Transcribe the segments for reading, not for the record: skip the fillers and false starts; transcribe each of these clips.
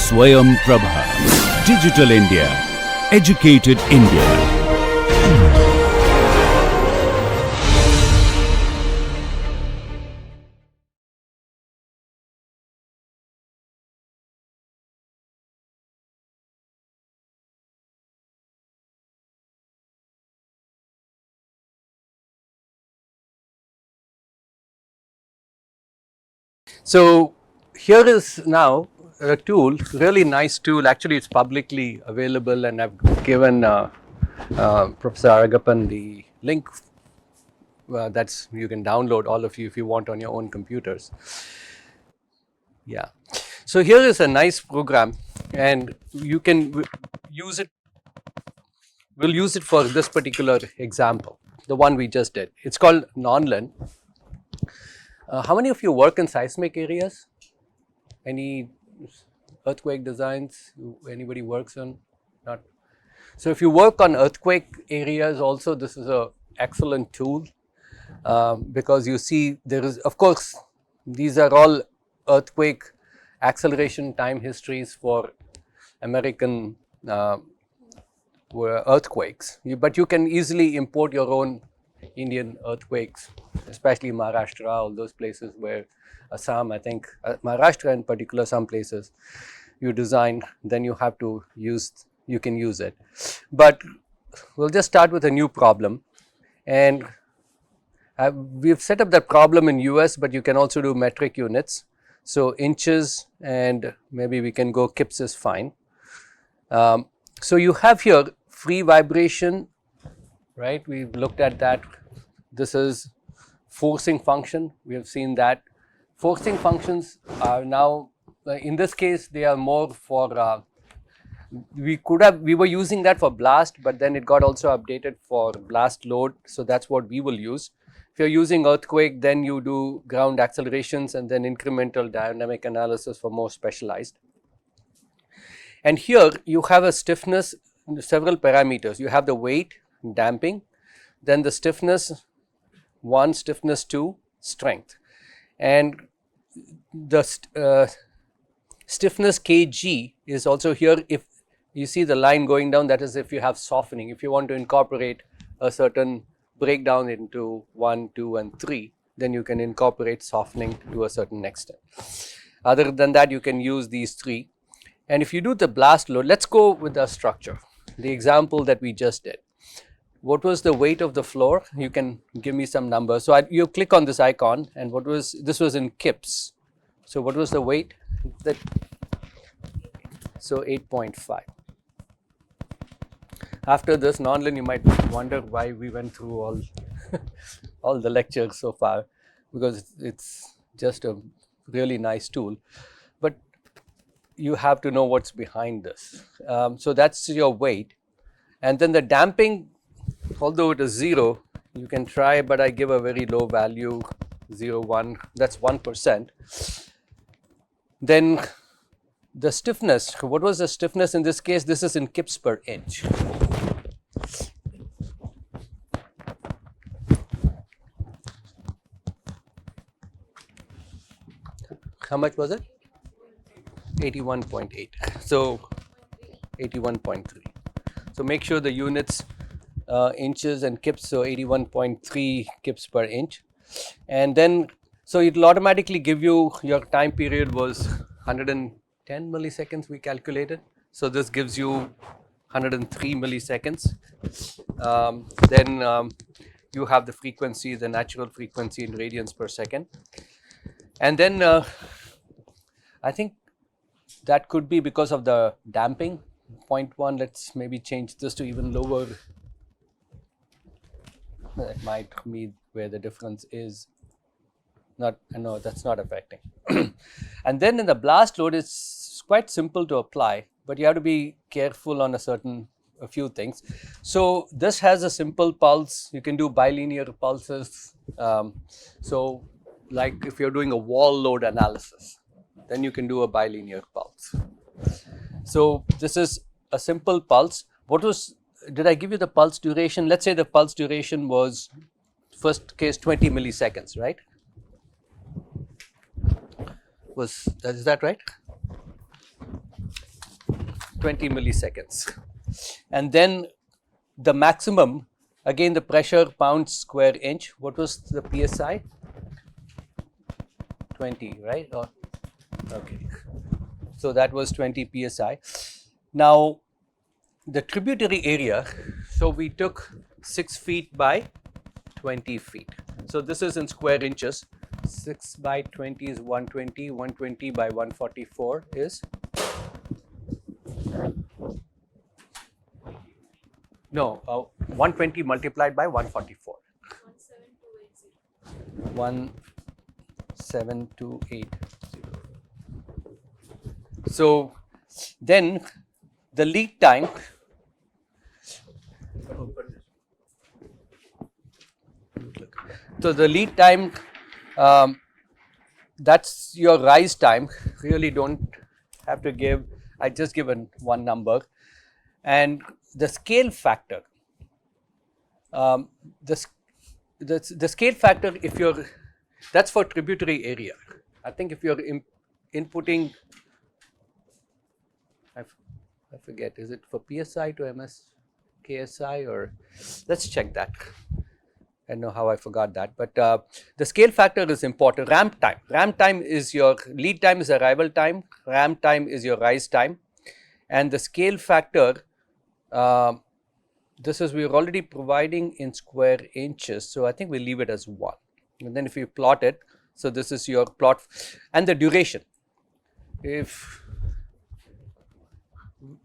Swayam Prabha. Digital India. Educated India. So here is now a tool, really nice tool. Actually, it's publicly available, and I've given Professor Aragappan the link. That's you can download, all of you, if you want, on your own computers. Yeah. So here is a nice program, and you can use it. We'll use it for this particular example, the one we just did. It's called Nonlin. How many of you work in seismic areas? Any earthquake designs anybody works on? Not. So if you work on earthquake areas also, this is a excellent tool, because you see there is, of course, these are all earthquake acceleration time histories for American earthquakes, but you can easily import your own Indian earthquakes, especially Maharashtra, all those places where Assam, I think, Maharashtra in particular, some places you design, then you have to use, you can use it. But we'll just start with a new problem, and we've set up that problem in US, but you can also do metric units. So inches, and maybe we can go kips is fine. So you have here free vibration, right? We've looked at that. This is forcing function. We have seen that. Forcing functions are now, in this case, they are more for, we were using that for blast, but then it got also updated for blast load. So that's what we will use. If you're using earthquake, then you do ground accelerations and then incremental dynamic analysis for more specialized. And here you have a stiffness, several parameters. You have the weight, damping, then the stiffness 1, stiffness 2, strength. And the stiffness kg is also here. If you see the line going down, that is if you have softening. If you want to incorporate a certain breakdown into 1, 2, and 3, then you can incorporate softening to a certain extent. Other than that, you can use these 3. And if you do the blast load, let's go with the structure, the example that we just did. What was the weight of the floor? You can give me some number. So you click on this icon, and this was in kips. So what was the weight? So 8.5. After this Nonlin, you might wonder why we went through all the lectures so far, because it's just a really nice tool. But you have to know what's behind this. So that's your weight. And then the damping, although it is 0, you can try, but I give a very low value, 0.1, that's 1%. Then the stiffness, what was the stiffness in this case? This is in kips per inch. How much was it? 81.8. So 81.3. So make sure the units, inches and kips, so 81.3 kips per inch. And then, so it will automatically give you, your time period was 110 milliseconds we calculated. So this gives you 103 milliseconds. Then you have the frequency, the natural frequency in radians per second. And then I think that could be because of the damping, 0.1. Let's maybe change this to even lower. That might be where the difference is. No, that's not affecting. And then in the blast load, it's quite simple to apply, but you have to be careful on a few things. So this has a simple pulse. You can do bilinear pulses. So like if you're doing a wall load analysis, then you can do a bilinear pulse. So this is a simple pulse. Did I give you the pulse duration? Let's say the pulse duration was, first case, 20 milliseconds, right? Is that right? 20 milliseconds. And then the maximum, again the pressure pounds square inch. What was the PSI? 20, right? Or, okay. So that was 20 PSI. Now the tributary area, so we took 6 feet by 20 feet. So this is in square inches. 6 by 20 is 120. 120 by 144 is? No, 120 multiplied by 144. 17280. So then the lead time, so the lead time, that's your rise time. Really don't have to give, I just given one number. And the scale factor, the scale factor, if you're, that's for tributary area. I think if you're inputting, I forget, is it for PSI to MS KSI, or let's check that. I know how I forgot that, but the scale factor is important. Ramp time. Ramp time is your lead time is arrival time. Ramp time is your rise time, and the scale factor. This is we're already providing in square inches, so I think we leave it as 1. And then if you plot it, so this is your plot, and the duration. If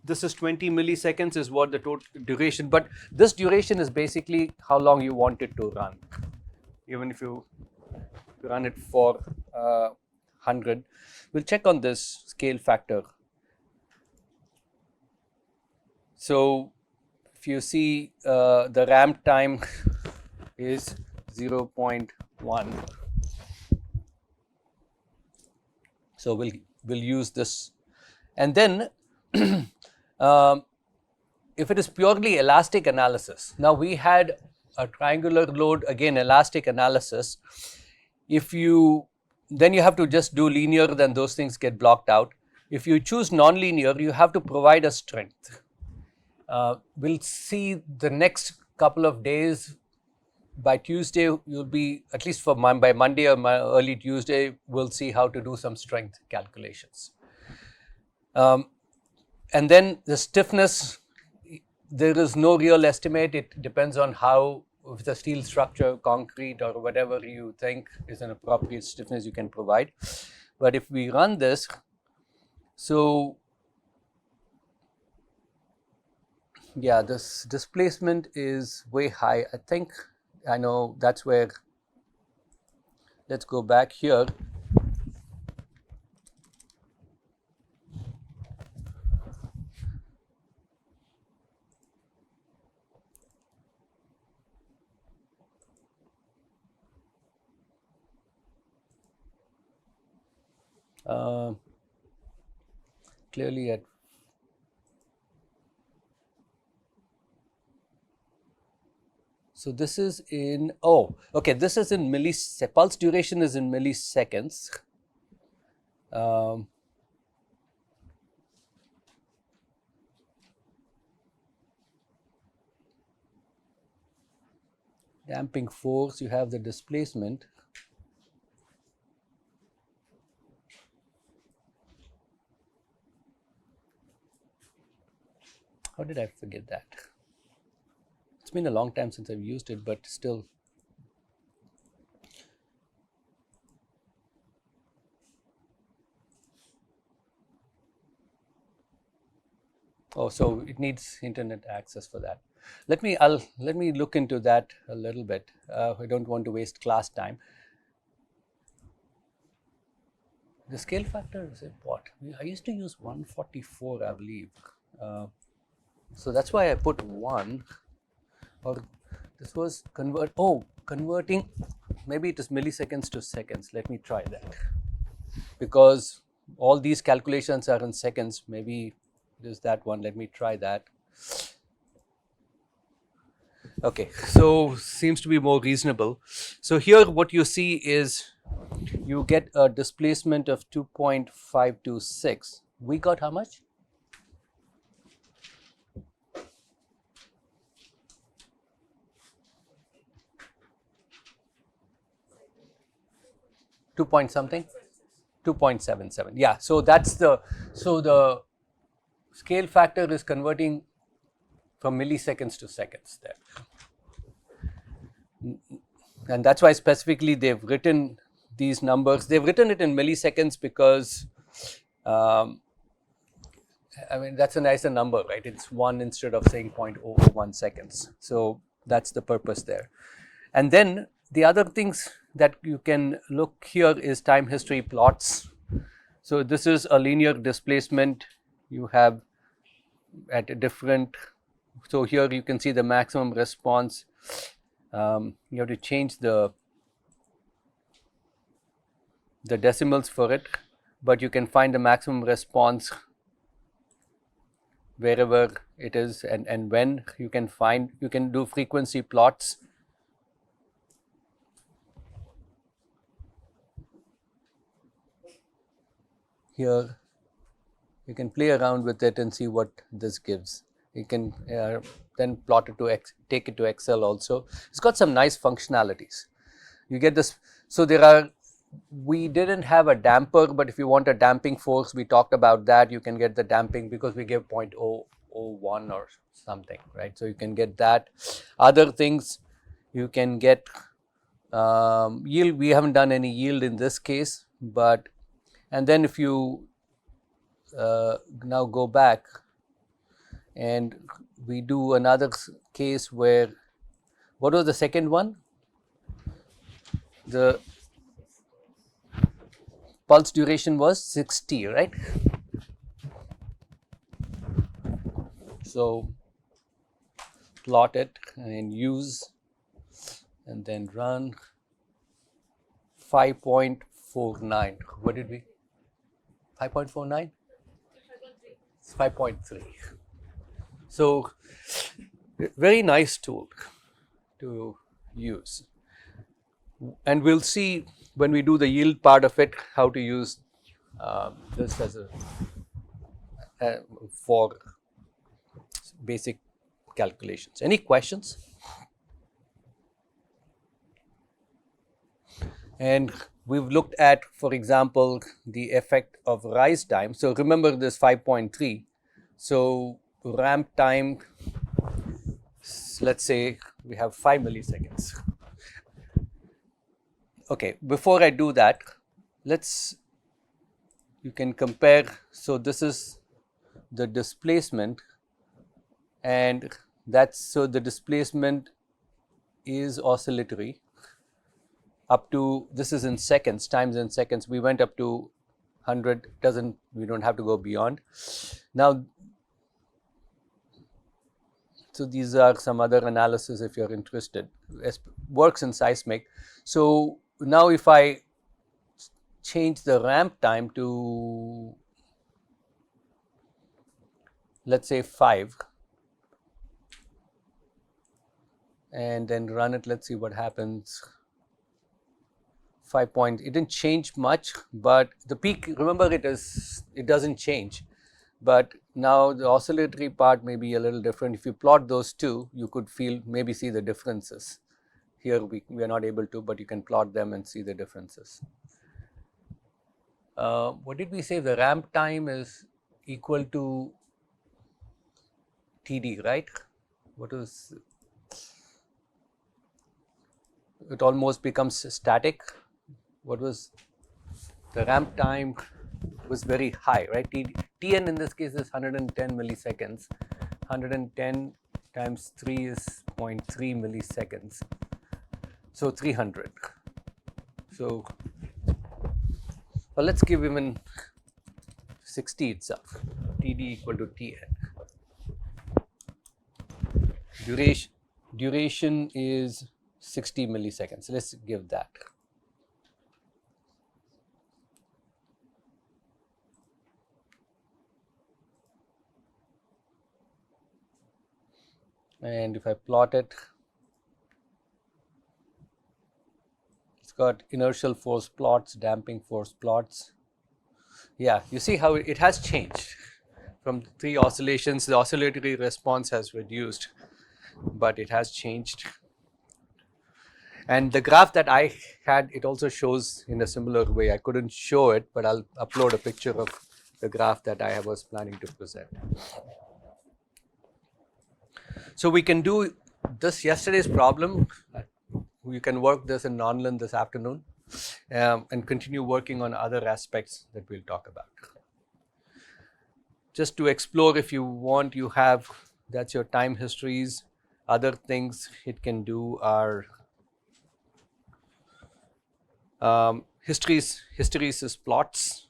this is 20 milliseconds is what the total duration, but this duration is basically how long you want it to run. Even if you run it for 100, we'll check on this scale factor. So if you see the ramp time is 0.1. So we'll use this, and then if it is purely elastic analysis, now we had a triangular load, again elastic analysis. If you, then you have to just do linear, then those things get blocked out. If you choose non-linear, you have to provide a strength. We'll see the next couple of days. By Tuesday, you'll be, at least for by Monday or early Tuesday, we'll see how to do some strength calculations. And then the stiffness, there is no real estimate. It depends on how, if the steel structure, concrete, or whatever you think is an appropriate stiffness you can provide. But if we run this, so yeah, this displacement is way high. I think, I know that's where, let's go back here. Clearly at so this is in, oh, okay, this is in milliseconds. Pulse duration is in milliseconds. Damping force, you have the displacement. How did I forget that? It's been a long time since I've used it, but still. Oh, so it needs internet access for that. Let me look into that a little bit. I don't want to waste class time. The scale factor is what? I used to use 144, I believe. So that's why I put 1. Or this was converting, maybe it is milliseconds to seconds. Let me try that. Because all these calculations are in seconds, maybe it is that one. Let me try that. Okay, so seems to be more reasonable. So here what you see is you get a displacement of 2.526. We got how much? 2 point something, 2.77. Yeah, so that's the scale factor is converting from milliseconds to seconds there. And that's why specifically they've written these numbers. They've written it in milliseconds because I mean, that's a nicer number, right? It's 1 instead of saying 0.001 seconds. So that's the purpose there. And then the other things that you can look here is time history plots. So this is a linear displacement you have at a different, so here you can see the maximum response. You have to change the decimals for it, but you can find the maximum response wherever it is, and when you can find, you can do frequency plots. Here you can play around with it and see what this gives. You can then plot it to take it to Excel also. It's got some nice functionalities. You get this. So there are, we didn't have a damper, but if you want a damping force, we talked about that. You can get the damping because we gave 0.001 or something, right? So you can get that. Other things you can get yield. We haven't done any yield in this case, but and then if you now go back and we do another case where, what was the second one? The pulse duration was 60, right? So plot it and use and then run 5.49. What did we? 5.49? 5.3. So very nice tool to use. And we'll see when we do the yield part of it how to use this as a for basic calculations. Any questions? And we've looked at, for example, the effect of rise time. So remember this 5.3. So ramp time, let's say we have 5 milliseconds. Okay, before I do that, you can compare. So this is the displacement, and so the displacement is oscillatory up to, this is in seconds, times in seconds. We went up to 100, we don't have to go beyond. Now, so these are some other analysis if you're interested. It works in seismic. So now if I change the ramp time to, let's say 5, and then run it, let's see what happens. 5 point, it didn't change much, but the peak, remember, it doesn't change. But now the oscillatory part may be a little different. If you plot those two, you could maybe see the differences. Here we are not able to, but you can plot them and see the differences. What did we say? The ramp time is equal to TD, right? What is, it almost becomes static. What was the ramp time? Was very high, right? Tn in this case is 110 milliseconds. 110 times 3 is 0.3 milliseconds. So 300. So, well, let's give even 60 itself. Td equal to Tn. Duration is 60 milliseconds. Let's give that. And if I plot it, it's got inertial force plots, damping force plots. Yeah, you see how it has changed from 3 oscillations. The oscillatory response has reduced, but it has changed. And the graph that I had, it also shows in a similar way. I couldn't show it, but I'll upload a picture of the graph that I was planning to present. So we can do this yesterday's problem. We can work this in Nonland this afternoon and continue working on other aspects that we'll talk about. Just to explore, if you want, you have, that's your time histories. Other things it can do are hysteresis plots.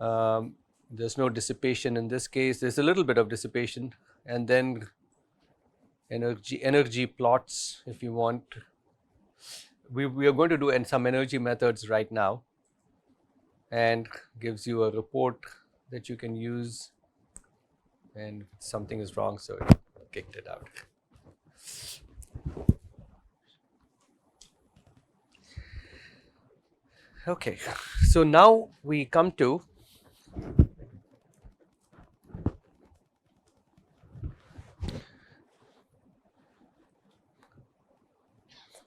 There's no dissipation in this case. There's a little bit of dissipation, and then energy plots if you want. We are going to do some energy methods right now, and gives you a report that you can use, and something is wrong, so it kicked it out. Okay, so now we come to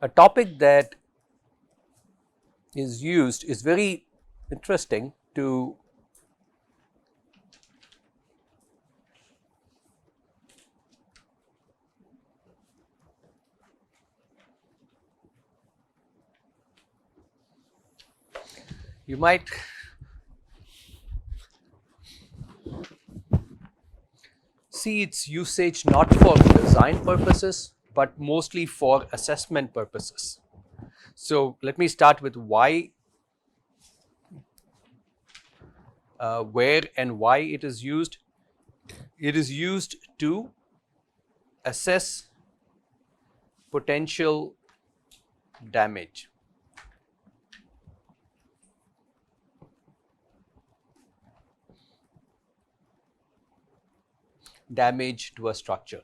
a topic that is used, is very interesting to you might see its usage not for design purposes, but mostly for assessment purposes. So let me start with why, where and why it is used. It is used to assess potential damage. Damage to a structure.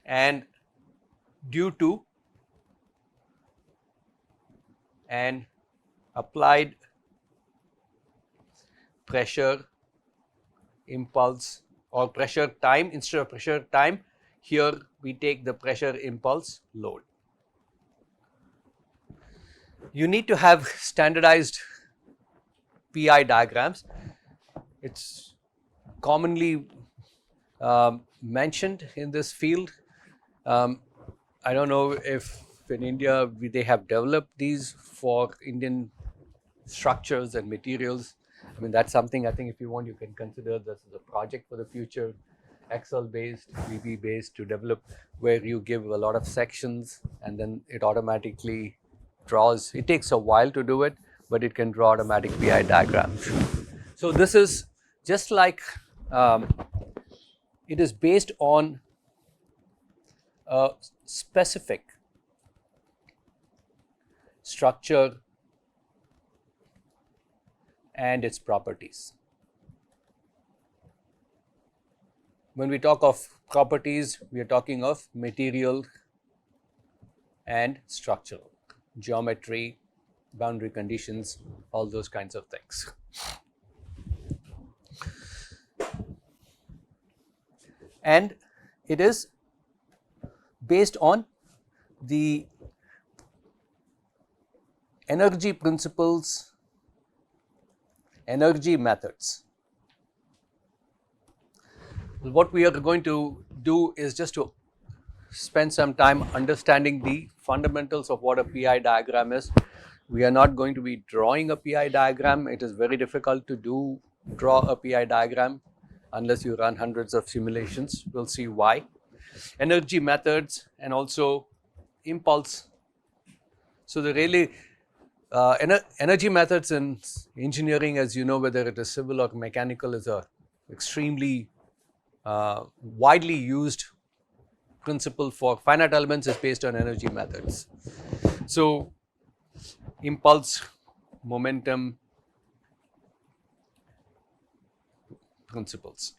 And due to an applied pressure impulse or pressure time, instead of pressure time, here we take the pressure impulse load. You need to have standardized PI diagrams. It's commonly mentioned in this field. I don't know if in India they have developed these for Indian structures and materials. I mean, that's something I think if you want, you can consider this as a project for the future, Excel based, VB based, to develop, where you give a lot of sections and then it automatically draws. It takes a while to do it, but it can draw automatic PI diagrams. So this is just like it is based on a specific structure and its properties. When we talk of properties, we are talking of material and structural, geometry, boundary conditions, all those kinds of things. And it is based on the energy principles, energy methods. What we are going to do is just to spend some time understanding the fundamentals of what a PI diagram is. We are not going to be drawing a PI diagram. It is very difficult to draw a PI diagram unless you run hundreds of simulations. We'll see why. Energy methods and also impulse. So the really energy methods in engineering, as you know, whether it is civil or mechanical, is a extremely widely used principle for finite elements, is based on energy methods. So impulse, momentum principles.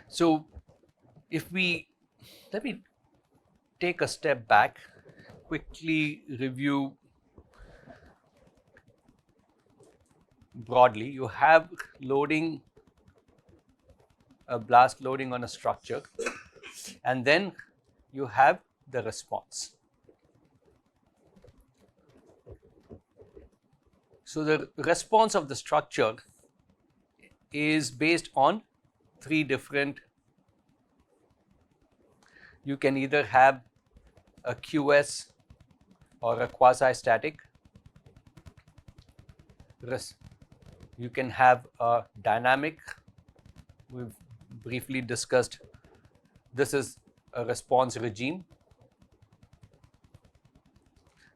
So if we, let me take a step back, quickly review broadly. You have loading a blast loading on a structure, and then you have the response. So the response of the structure is based on three different, you can either have a QS or a quasi-static. You can have a dynamic. We've briefly discussed this is a response regime.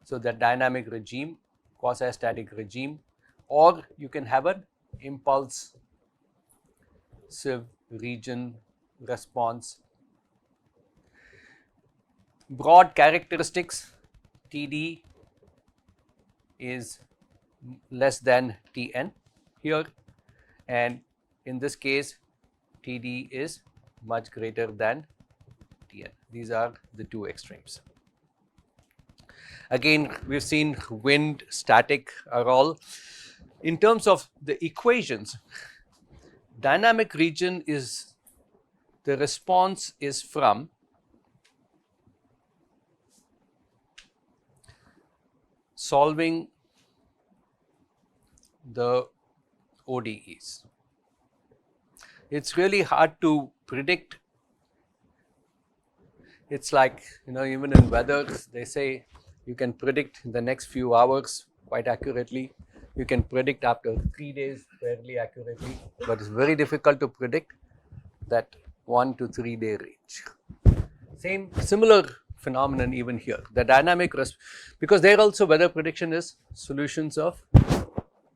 So the dynamic regime, quasi-static regime, or you can have an impulsive region response. Broad characteristics, TD is less than Tn here, and in this case TD is much greater than Tn. These are the two extremes. Again, we've seen wind, static are all. In terms of the equations, dynamic region is, the response is from solving the ODEs. It's really hard to predict. It's like, even in weather, they say you can predict the next few hours quite accurately. You can predict after 3 days fairly accurately, but it's very difficult to predict that 1 to 3 day range. Similar phenomenon even here. The dynamic, because there also weather prediction is solutions of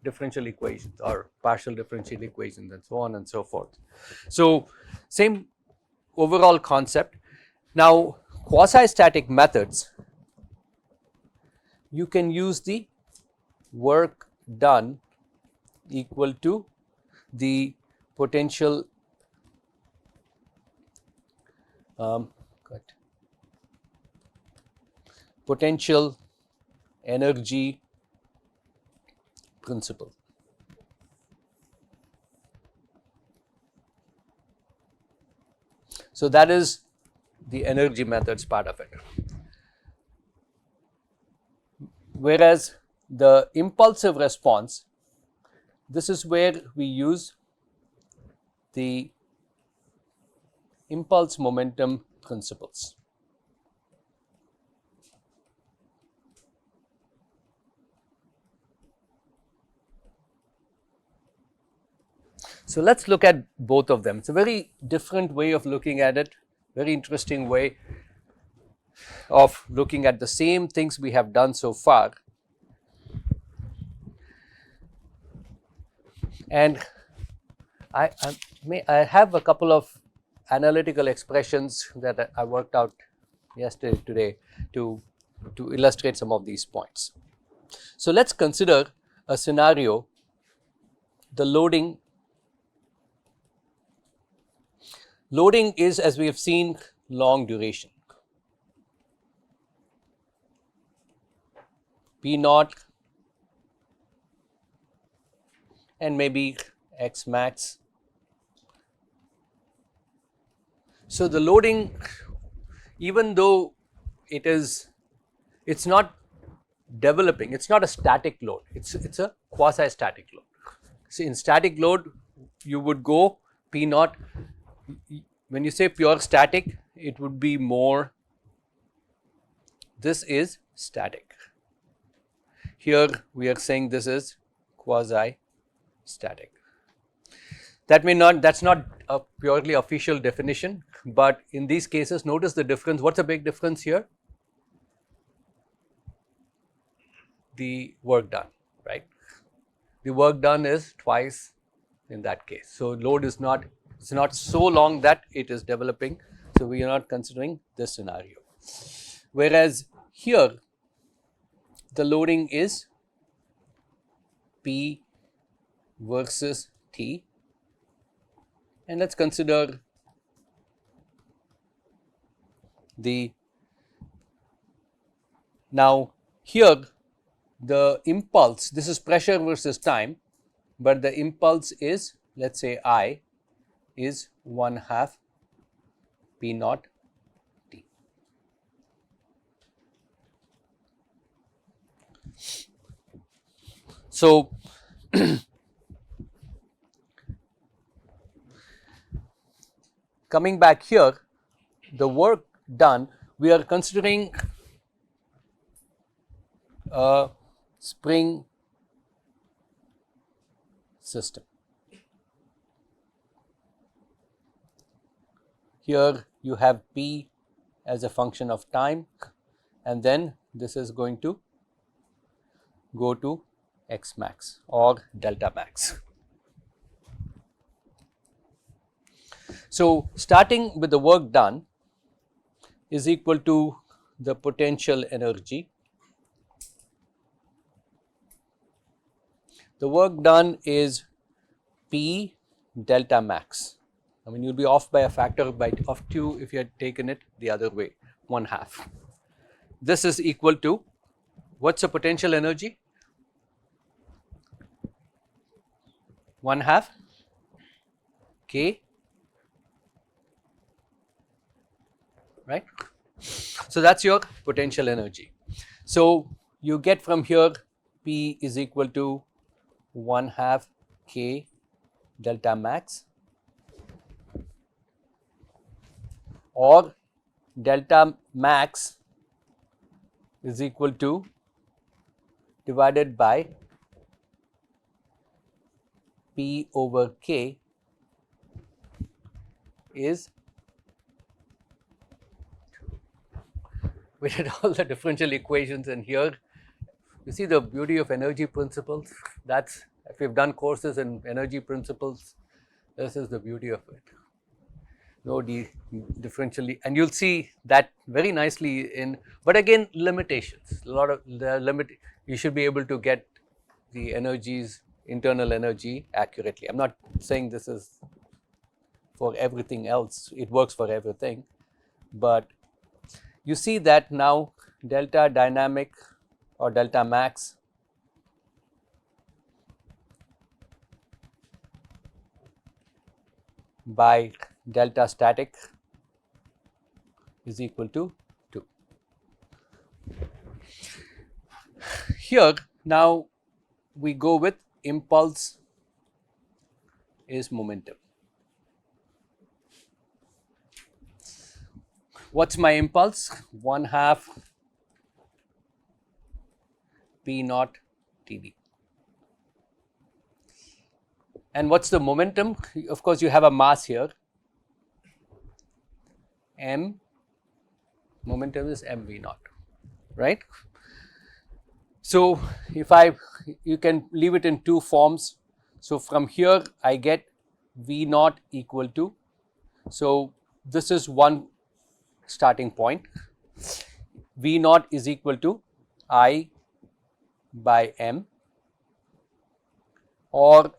differential equations or partial differential equations and so on and so forth. So same overall concept. Now quasi-static methods, you can use the work done equal to the potential potential energy principle. So that is the energy methods part of it. Whereas the impulsive response, this is where we use the impulse momentum principles. So let's look at both of them. It's a very different way of looking at it, very interesting way of looking at the same things we have done so far. And I have a couple of analytical expressions that I worked out yesterday, today to illustrate some of these points. So let's consider a scenario, the loading. Loading is, as we have seen, long duration. P naught and maybe X max. So the loading, even though it's not developing, it's not a static load, it's a quasi-static load. So in static load, you would go P naught. When you say pure static, it would be more, this is static. Here we are saying this is quasi-static. That's not a purely official definition, but in these cases, notice the difference. What's the big difference here? The work done, right? The work done is twice in that case. So load is not, it's not so long that it is developing. So we are not considering this scenario. Whereas here, the loading is P versus T. And let's consider now here the impulse, this is pressure versus time, but the impulse is, let's say I, is 1/2 P naught T. So, coming back here, the work done, we are considering a spring system. Here you have P as a function of time, and then this is going to go to X max or delta max. So, starting with the work done is equal to the potential energy. The work done is P delta max. I mean, you'll be off by a factor of 2 if you had taken it the other way, 1/2. This is equal to, what's the potential energy? 1/2 K, right? So, that's your potential energy. So, you get from here P is equal to 1/2 K delta max, or delta max is equal to divided by P over K is, we did all the differential equations, and here you see the beauty of energy principles. That's, if you've done courses in energy principles, this is the beauty of it. No differentially, and you'll see that very nicely in, but again, limitations, a lot of the limit, you should be able to get the energies, internal energy accurately. I'm not saying this is for everything else, it works for everything, but you see that now delta dynamic or delta max by delta static is equal to 2. Here now we go with impulse is momentum. What's my impulse? 1/2 P naught TD. And what's the momentum? Of course, you have a mass here. M, momentum is mv naught, right? So, if you can leave it in two forms. So, from here I get V naught equal to, so this is one starting point. V naught is equal to I by M, or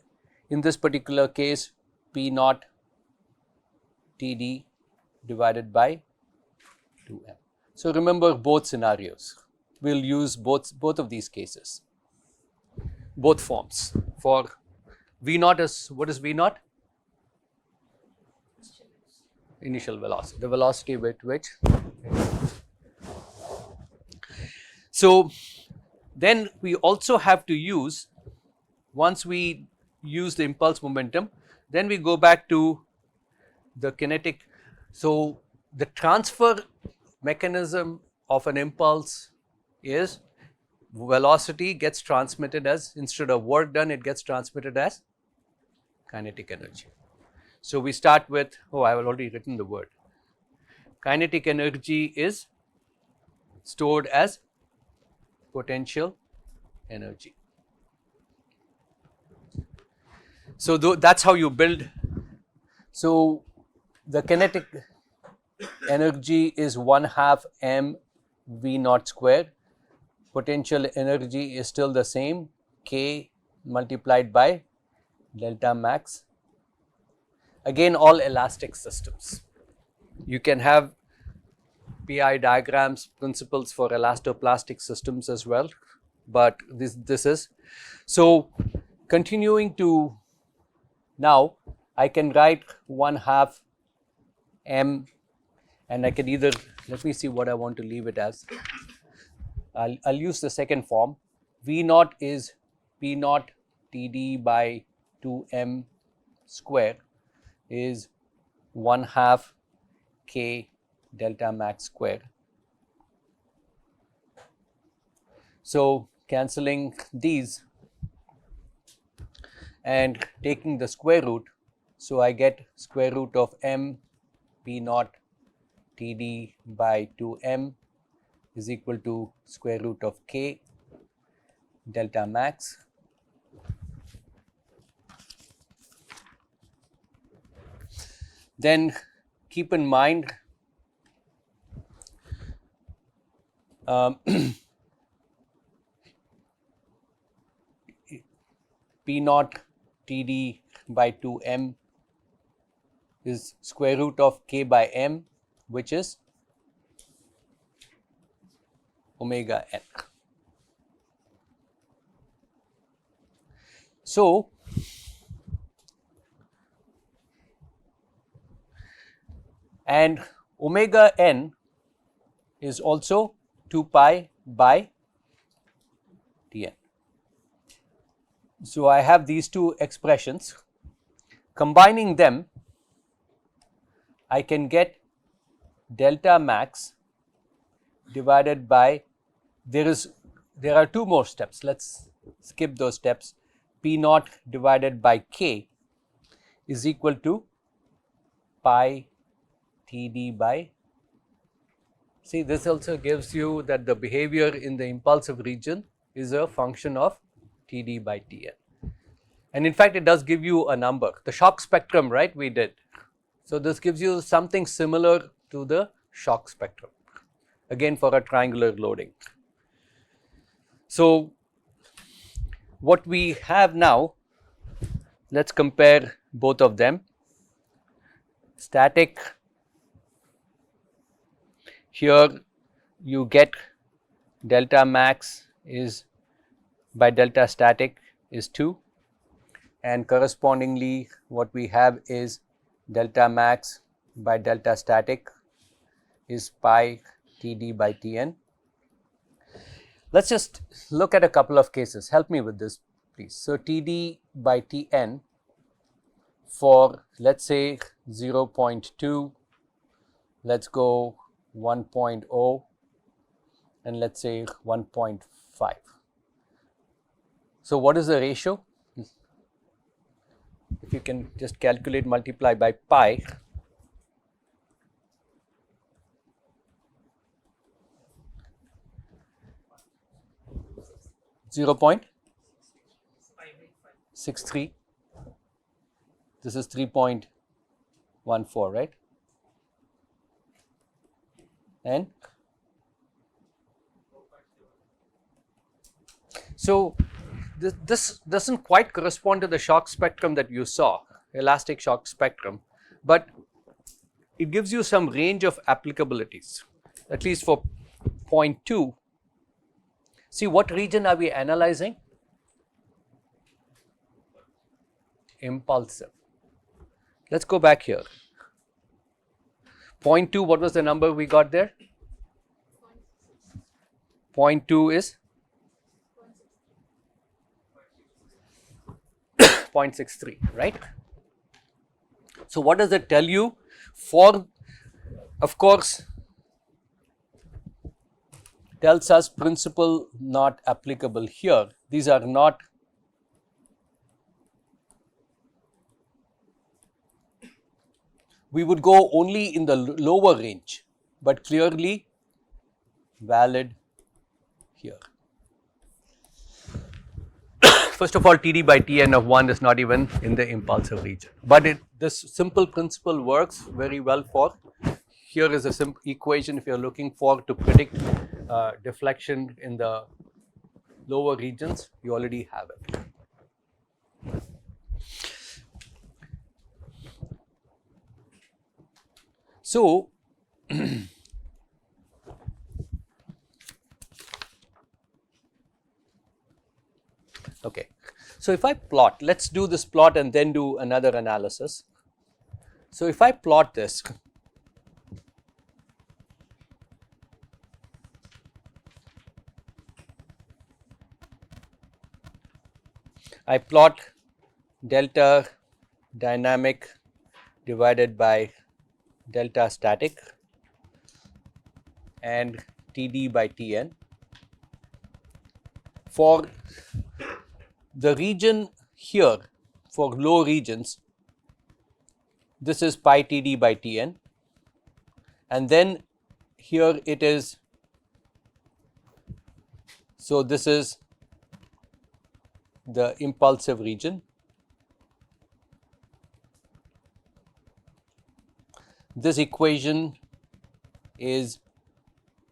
in this particular case P naught TD divided by 2M. So, remember both scenarios, we will use both of these cases, both forms. For V naught is, what is V naught? Initial velocity, the velocity with which. So, then we also have to use, once we use the impulse momentum, then we go back to the kinetic. So, the transfer mechanism of an impulse is velocity gets transmitted as, instead of work done, it gets transmitted as kinetic energy. So, we start with, I have already written the word. Kinetic energy is stored as potential energy. So, that's how you build. So, the kinetic energy is 1/2 m V naught square. Potential energy is still the same, K multiplied by delta max. Again, all elastic systems. You can have PI diagrams, principles for elastoplastic systems as well, but this is. So, continuing to now, I can write 1/2 m, and I can either, let me see what I want to leave it as. I'll use the second form. V naught is P naught TD by 2m square is 1/2 K delta max square. So cancelling these and taking the square root, so I get square root of m P naught TD by 2m is equal to square root of K delta max. Then keep in mind P naught TD by 2m is square root of K by m, which is omega n. So and omega n is also 2 pi by Tn. So I have these two expressions. Combining them, I can get delta max divided by, there are two more steps. Let's skip those steps. P naught divided by K is equal to pi TD by, see, this also gives you that the behavior in the impulsive region is a function of TD by Tn. And in fact, it does give you a number. The shock spectrum, right, we did. So this gives you something similar to the shock spectrum, again for a triangular loading. So what we have now, let's compare both of them. Static, here you get delta max is by delta static is 2, and correspondingly what we have is delta max by delta static is pi TD by Tn. Let's just look at a couple of cases. Help me with this, please. So TD by Tn for, let's say, 0.2, let's go 1.0, and let's say 1.5. So what is the ratio? If you can just calculate, multiply by pi, .63. This is 3.14, right? And so this doesn't quite correspond to the shock spectrum that you saw, elastic shock spectrum, but it gives you some range of applicabilities, at least for 0.2. See, what region are we analyzing? Impulsive. Let's go back here. 0.2, what was the number we got there? 0.2 is 0.63, right? So what does it tell you? For, of course, tells us principle not applicable here. These are not we would go only in the lower range, but clearly valid here. First of all, TD by Tn of 1 is not even in the impulsive region, but this simple principle works very well for, here is a simple equation if you are looking for to predict deflection in the lower regions, you already have it. So, okay, So if I plot, let's do this plot and then do another analysis. So if I plot this, I plot delta dynamic divided by delta static and Td by Tn. For the region here, for low regions, this is pi Td by Tn, and then here it is, so this is the impulsive region. This equation is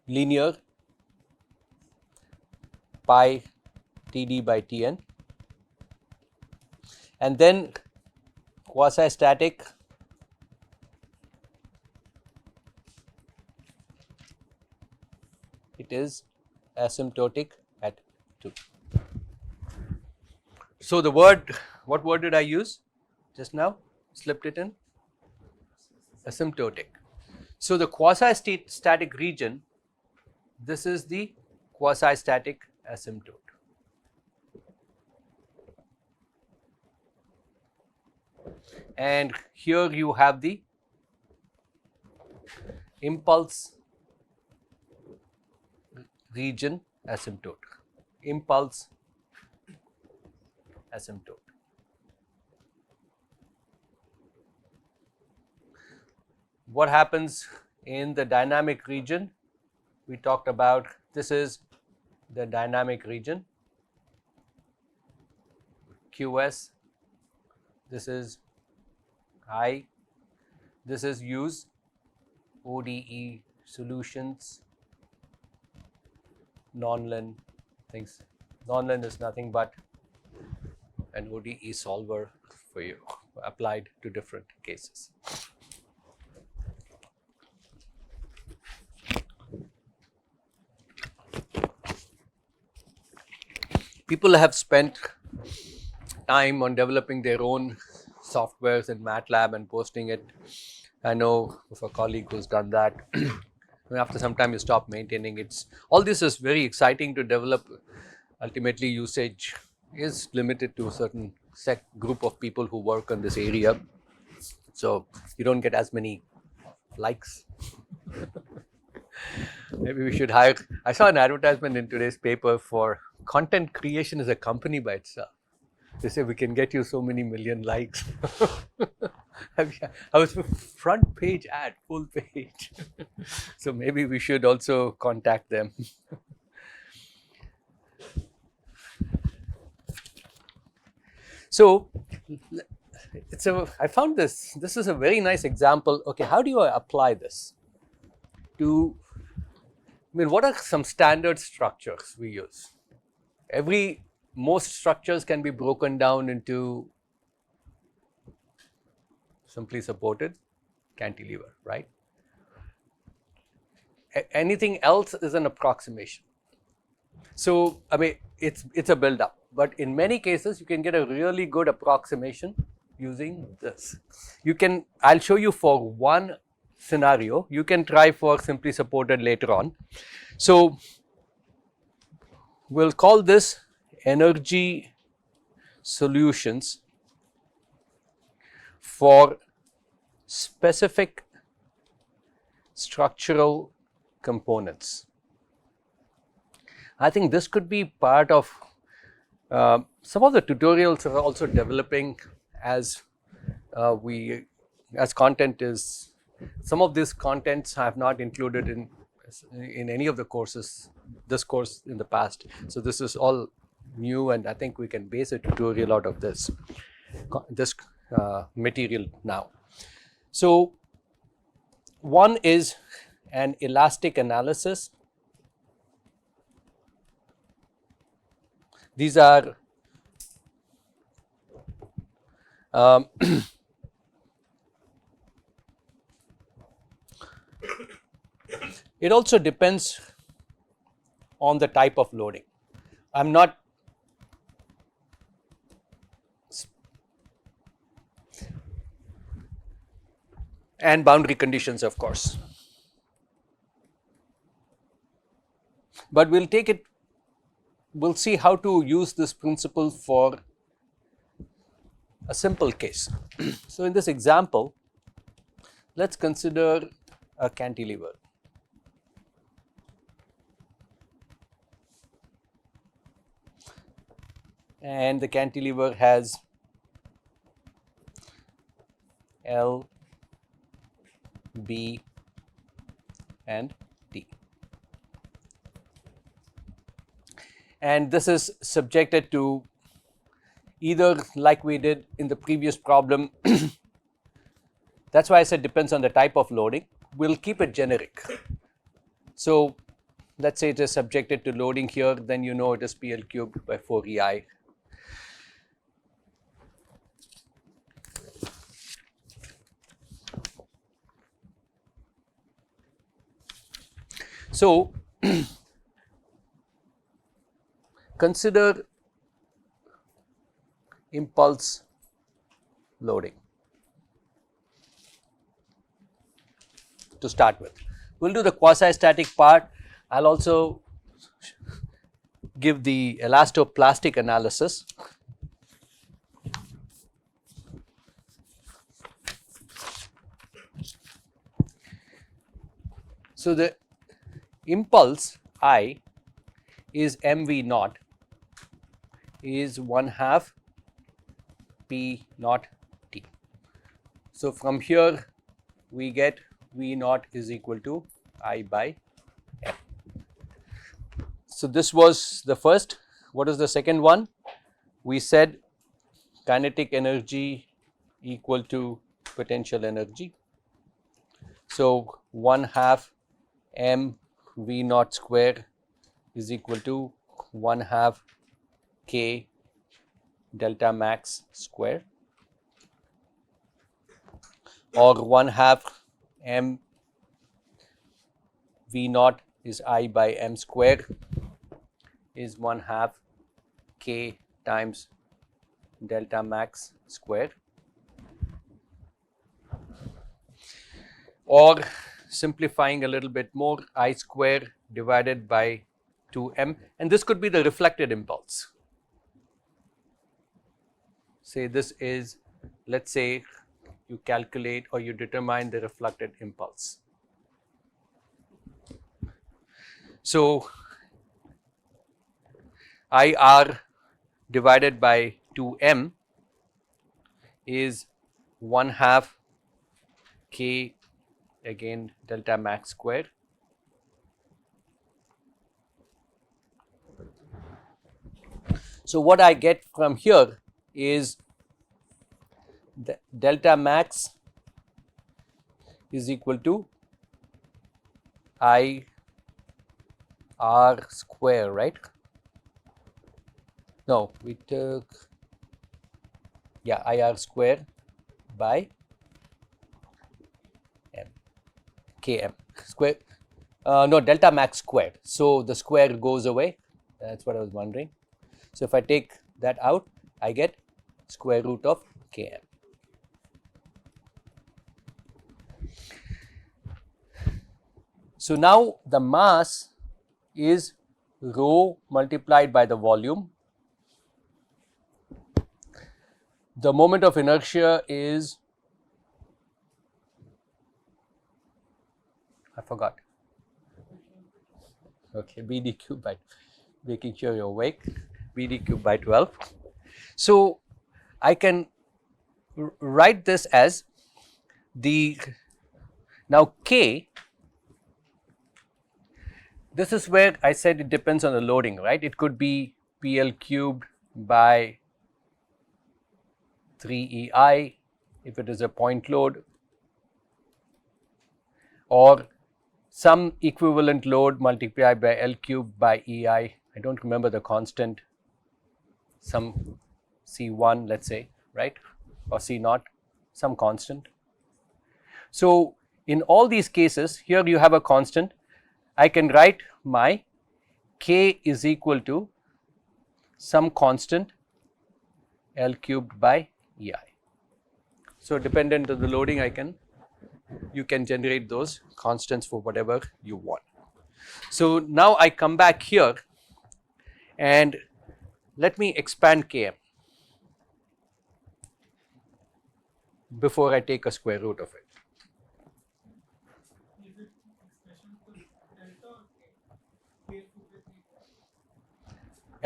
linear pi Td by Tn, and then quasi-static it is asymptotic at 2. So the word, what word did I use just now? Slipped it in? Asymptotic. So the quasi-static region, this is the quasi-static asymptote. And here you have the impulse region asymptote, impulse asymptote. What happens in the dynamic region? We talked about, this is the dynamic region, QS, this is I, this is use ODE solutions, non-len things. Non-len is nothing but an ODE solver for you, applied to different cases. People have spent time on developing their own softwares in MATLAB and posting it. I know of a colleague who's done that. After some time you stop maintaining it. All this is very exciting to develop. Ultimately usage is limited to a certain group of people who work on this area. So you don't get as many likes. Maybe we should hire, I saw an advertisement in today's paper for content creation as a company by itself. They say we can get you so many million likes. I was front page ad, full page. So maybe we should also contact them. So I found this is a very nice example. Okay, how do you apply this to, what are some standard structures we use? Most structures can be broken down into simply supported cantilever, right? Anything else is an approximation. So, it's a build-up, but in many cases you can get a really good approximation using this. I'll show you for one scenario. You can try for simply supported later on. So, we'll call this energy solutions for specific structural components. I think this could be part of some of the tutorials are also developing as content is. Some of these contents I have not included in any of the courses, this course in the past. So this is all new, and I think we can base a tutorial out of this material now. So one is an elastic analysis. These are it also depends on the type of loading. I'm not and boundary conditions, of course. But we'll see how to use this principle for a simple case. So in this example, let's consider a cantilever. And the cantilever has L, B, and T. And this is subjected to either, like we did in the previous problem, that's why I said depends on the type of loading. We'll keep it generic. So let's say it is subjected to loading here, then you know it is PL cubed by 4 EI. So consider impulse loading to start with. We'll do the quasi-static part. I'll also give the elastoplastic analysis. So the impulse I is mv naught is 1/2 p naught t. So from here we get v naught is equal to I by m. So this was the first. What is the second one? We said kinetic energy equal to potential energy. So 1/2 m v naught square is equal to 1/2 k delta max square, or 1/2 m v naught is I by m square is 1/2 k times delta max square, or simplifying a little bit more, I square divided by 2m, and this could be the reflected impulse. Say this is, let's say you calculate or you determine the reflected impulse. So IR divided by 2m is 1/2 k, again delta max square, so what I get from here is the delta max is equal to I r square, right? No, we took, yeah, IR square by m, km square, no, delta max squared. So the square goes away. That's what I was wondering. So if I take that out, I get square root of km. So now the mass is rho multiplied by the volume. The moment of inertia is, I forgot. Okay, BD cubed by, making sure you're awake, BD cubed by 12. So I can write this as the, now K, this is where I said it depends on the loading, right? It could be PL cubed by 3 EI if it is a point load, or some equivalent load multiplied by L cubed by EI. I don't remember the constant, some C1, let's say, right? Or C0, some constant. So in all these cases, here you have a constant. I can write my K is equal to some constant L cubed by EI. So dependent on the loading, I can you can generate those constants for whatever you want. So now I come back here and let me expand Km before I take a square root of it. Is it expression for delta or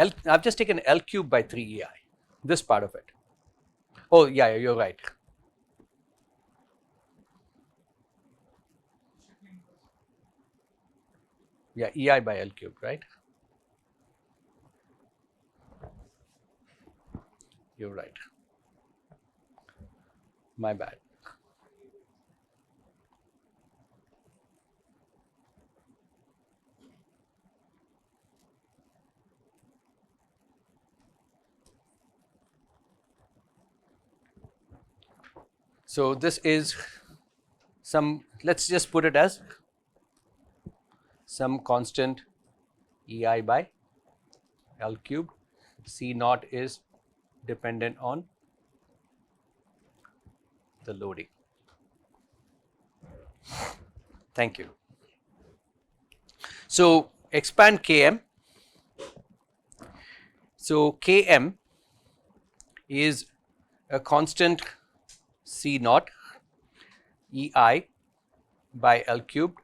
k? I've just taken L cube by 3 EI, this part of it. Oh, yeah, you're right. Yeah, EI by L cube, right? You're right. My bad. So this is some, let's just put it as some constant EI by L cubed. C naught is dependent on the loading. Thank you. So expand Km. So Km is a constant C naught EI by L cubed,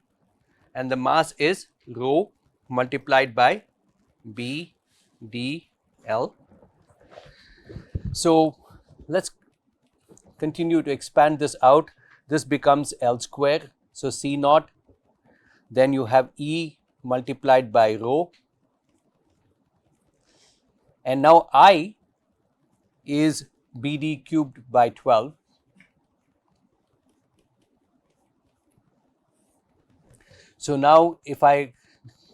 and the mass is rho multiplied by B d L. So let's continue to expand this out. This becomes L square. So C naught, then you have E multiplied by rho, and now I is BD cubed by 12. So now if I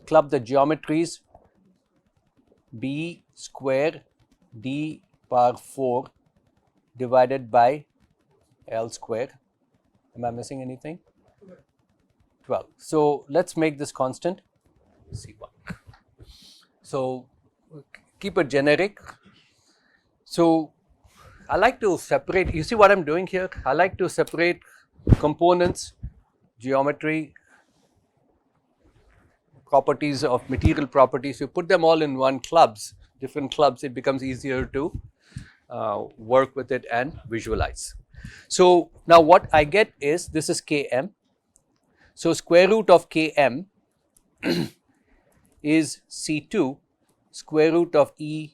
club the geometries, B square D power 4 divided by L square. Am I missing anything? 12. So let's make this constant C1. So keep it generic. So I like to separate, you see what I'm doing here? I like to separate components, geometry, properties of material properties. You put them all in one clubs, different clubs, it becomes easier to work with it and visualize. So now what I get is, this is Km. So square root of Km is C2 square root of E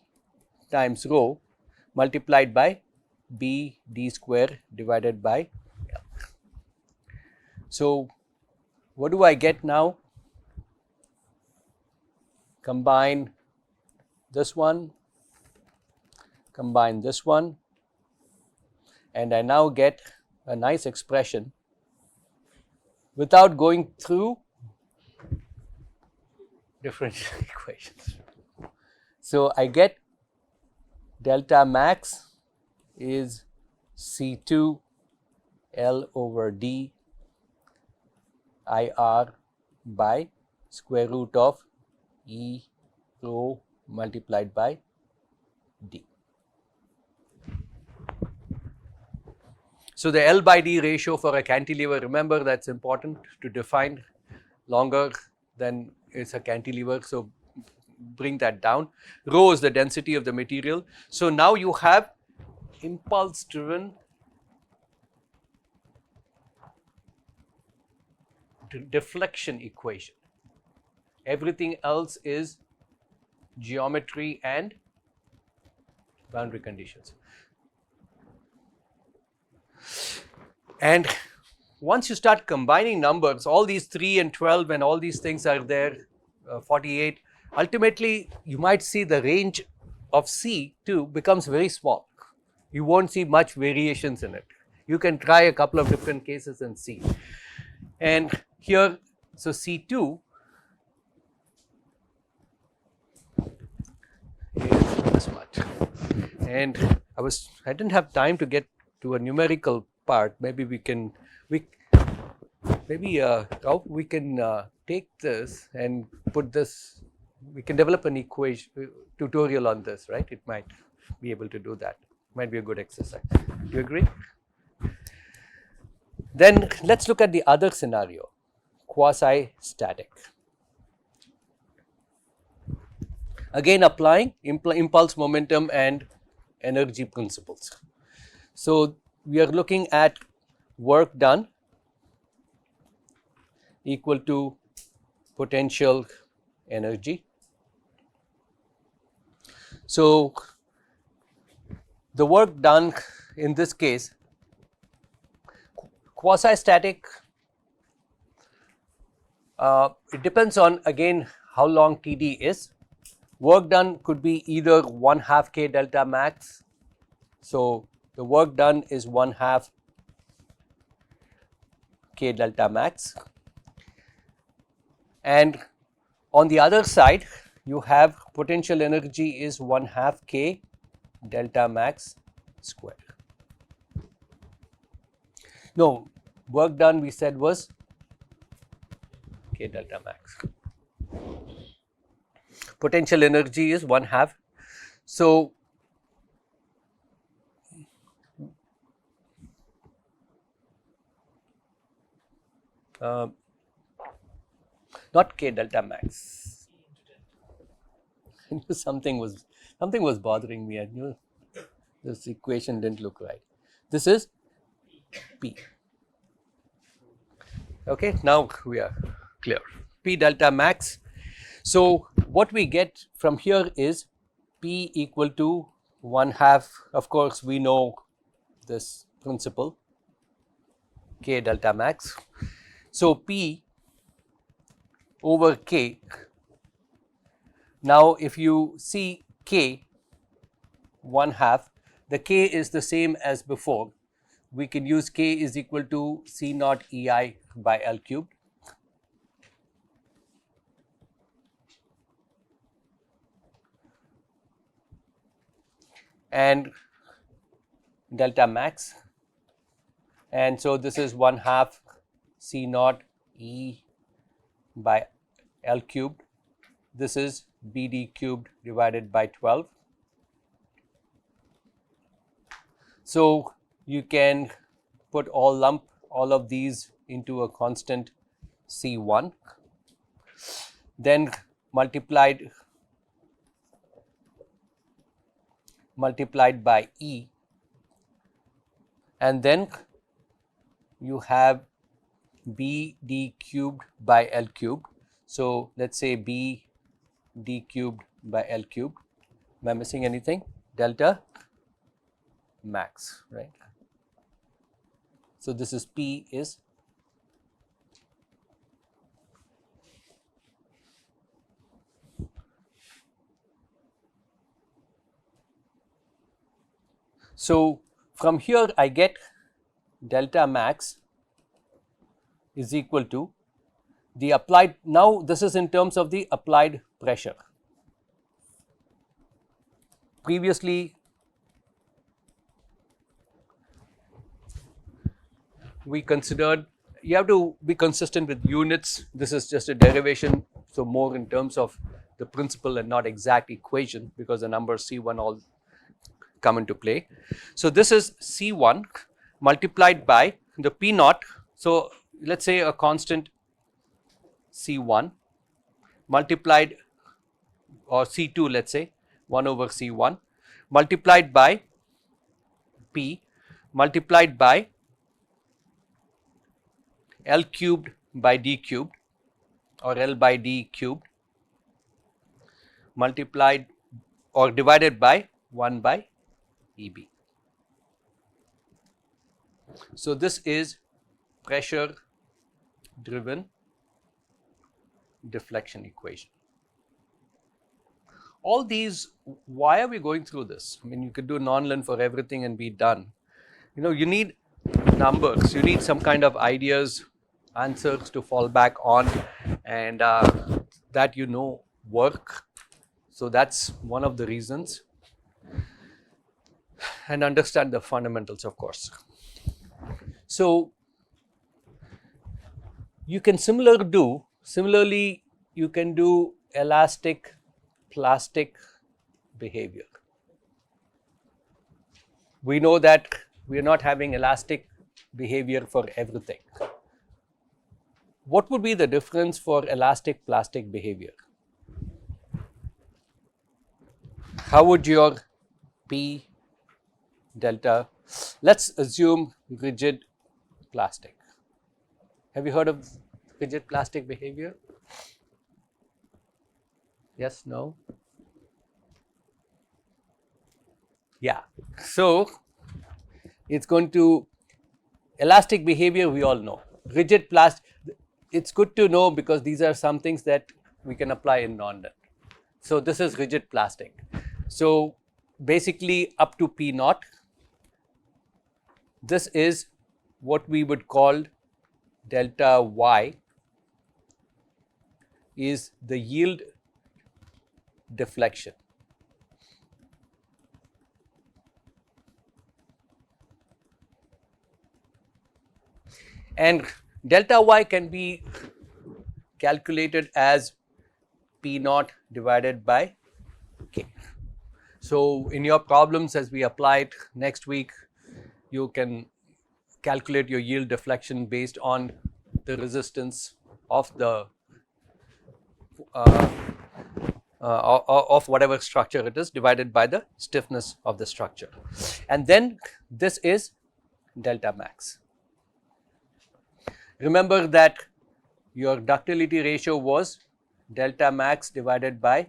times rho multiplied by B d square divided by L. So what do I get now? Combine this one, combine this one, and I now get a nice expression without going through differential equations. So I get delta max is C2 L over D IR by square root of E rho multiplied by D. So the L by D ratio for a cantilever, remember that's important to define, longer than is a cantilever, so bring that down. Rho is the density of the material. So now you have impulse driven deflection equation. Everything else is geometry and boundary conditions. And once you start combining numbers, all these 3 and 12 and all these things are there, 48, ultimately you might see the range of C2 becomes very small. You won't see much variations in it. You can try a couple of different cases and see. And here, so C2 is this much. And I didn't have time to get to a numerical part. Maybe we can take this and put this, we can develop an equation tutorial on this, right? It might be able to do that. Might be a good exercise. Do you agree? Then let's look at the other scenario, quasi-static. Again, applying impulse momentum and energy principles. So we are looking at work done equal to potential energy. So the work done in this case, quasi-static, it depends on again how long TD is. Work done could be either 1/2 K delta max. So the work done is 1/2 K delta max. And on the other side, you have potential energy is 1/2 K delta max square. No, work done we said was K delta max. Potential energy is 1/2. So not K delta max. I knew something was bothering me. I knew this equation didn't look right. This is P. Okay, now we are clear. P delta max. So what we get from here is P equal to 1/2. Of course, we know this principle, K delta max. So P over K. Now if you see K 1/2, the K is the same as before. We can use K is equal to C naught EI by L cubed. And delta max, and so this is 1/2 C naught E by L cubed. This is BD cubed divided by 12. So you can lump all of these into a constant C1, then multiplied by E, and then you have B d cubed by L cubed. So let's say B d cubed by L cubed. Am I missing anything? Delta max, right? So this is P is so from here I get delta max is equal to the applied, now this is in terms of the applied pressure. Previously we considered, you have to be consistent with units. This is just a derivation, so more in terms of the principle and not exact equation, because the numbers C1 all come into play. So this is C1 multiplied by the P naught. So let's say a constant C1 multiplied, or C2, let's say 1 over C1 multiplied by P multiplied by L cubed by D cubed, or L by D cubed, multiplied or divided by 1 by EB. So this is pressure driven deflection equation. All these, why are we going through this? I mean, you could do non-lin for everything and be done. You know, you need numbers, you need some kind of ideas, answers to fall back on, and that work. So that's one of the reasons. And understand the fundamentals, of course. So you can similarly you can do elastic plastic behavior. We know that we are not having elastic behavior for everything. What would be the difference for elastic plastic behavior? How would your P delta, let's assume rigid plastic. Have you heard of rigid plastic behavior? Yes, no? Yeah. So, it's going to, elastic behavior we all know. Rigid plastic, it's good to know because these are some things that we can apply in non-net. So, this is rigid plastic. So, basically up to P naught, this is what we would call delta Y is the yield deflection. And delta Y can be calculated as P naught divided by K. So, in your problems as we apply it next week, you can calculate your yield deflection based on the resistance of the of whatever structure it is divided by the stiffness of the structure. And then this is delta max. Remember that your ductility ratio was delta max divided by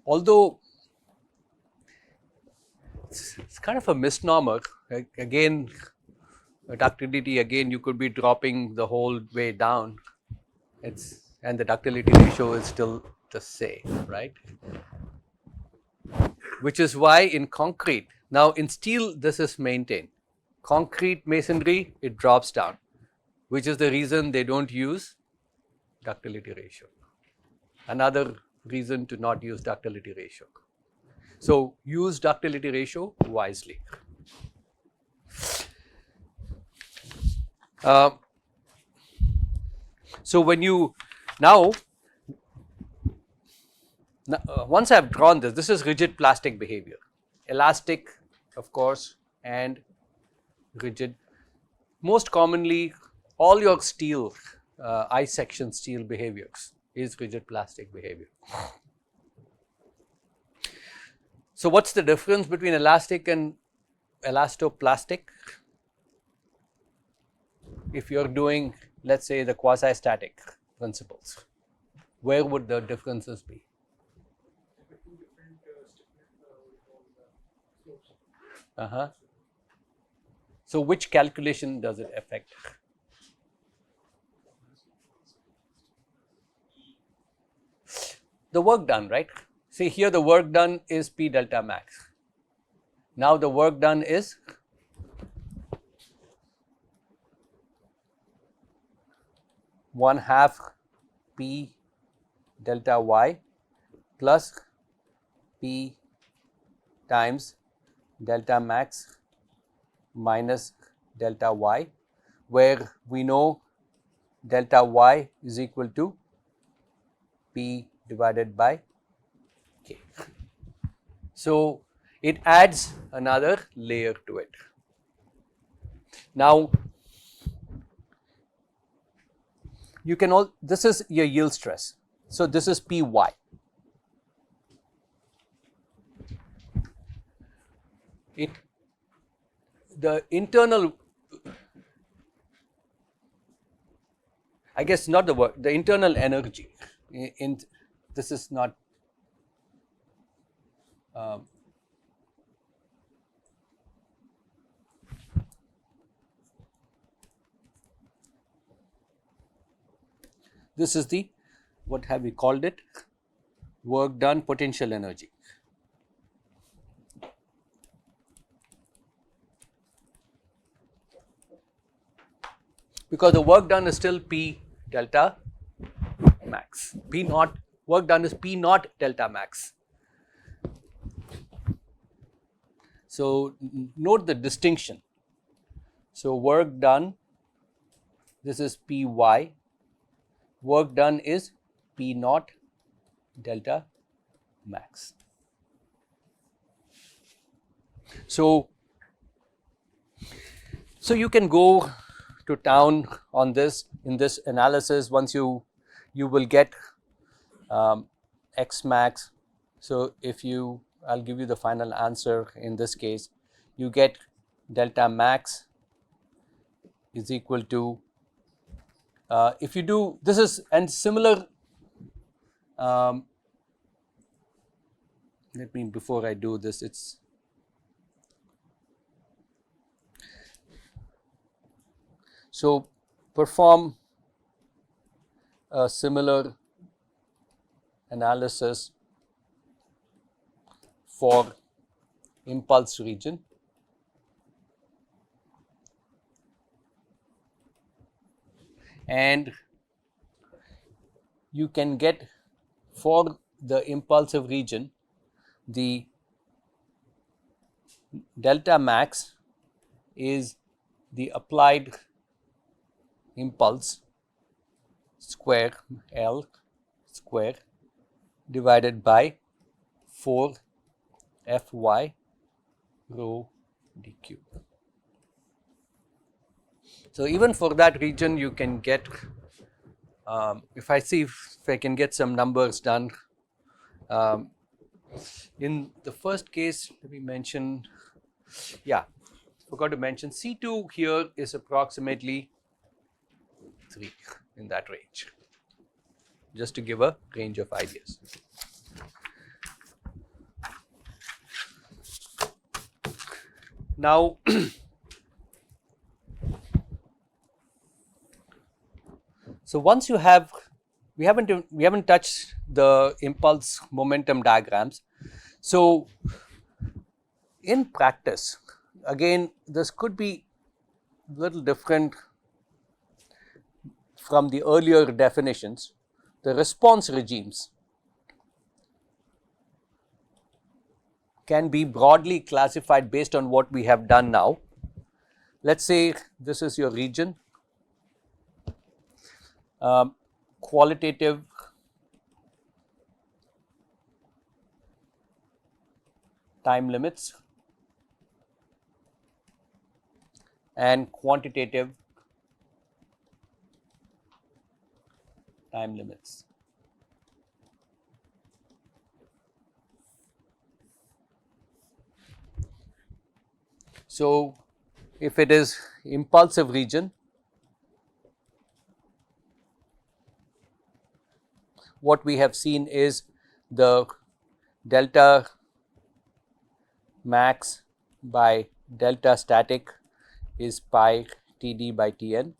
although it's kind of a misnomer. Again, ductility, again you could be dropping the whole way down, and the ductility ratio is still the same, right? Which is why in concrete, now in steel this is maintained. Concrete masonry, it drops down, which is the reason they don't use ductility ratio. Another reason to not use ductility ratio. So, use ductility ratio wisely. So, when you now, once I have drawn this, this is rigid plastic behavior, elastic of course and rigid. Most commonly all your steel, I section steel behaviors is rigid plastic behavior. So, what is the difference between elastic and elastoplastic? If you are doing, let us say, the quasi-static principles, where would the differences be? So, which calculation does it affect? The work done, right? See here the work done is P delta max. Now the work done is one half P delta Y plus P times delta max minus delta Y, where we know delta Y is equal to P divided by K. So, it adds another layer to it. Now, you can all, this is your yield stress. So, this is Py. The internal, I guess not the work, the internal energy in this is not this is the, what have we called it, work done potential energy. Because the work done is still P delta max. P naught, work done is P naught delta max. So, note the distinction. So, work done, this is Py, work done is P naught delta max. So you can go to town on this in this analysis. Once you will get x max. So if you, I'll give you the final answer in this case. You get delta max is equal to, if you do this is and similar, let me, before I do this, it's so perform a similar analysis for impulse region, and you can get for the impulsive region the delta max is the applied impulse square L square divided by 4 Fy rho dq. So even for that region you can get, if I see if I can get some numbers done. In the first case, let me mention, forgot to mention, C2 here is approximately 3 in that range, just to give a range of ideas. Now, so once you have, we haven't touched the impulse momentum diagrams. So in practice, again, this could be a little different from the earlier definitions. The response regimes can be broadly classified based on what we have done now. Let's say this is your region. Qualitative time limits and quantitative time limits. So if it is impulsive region, what we have seen is the delta max by delta static is pi Td by Tn.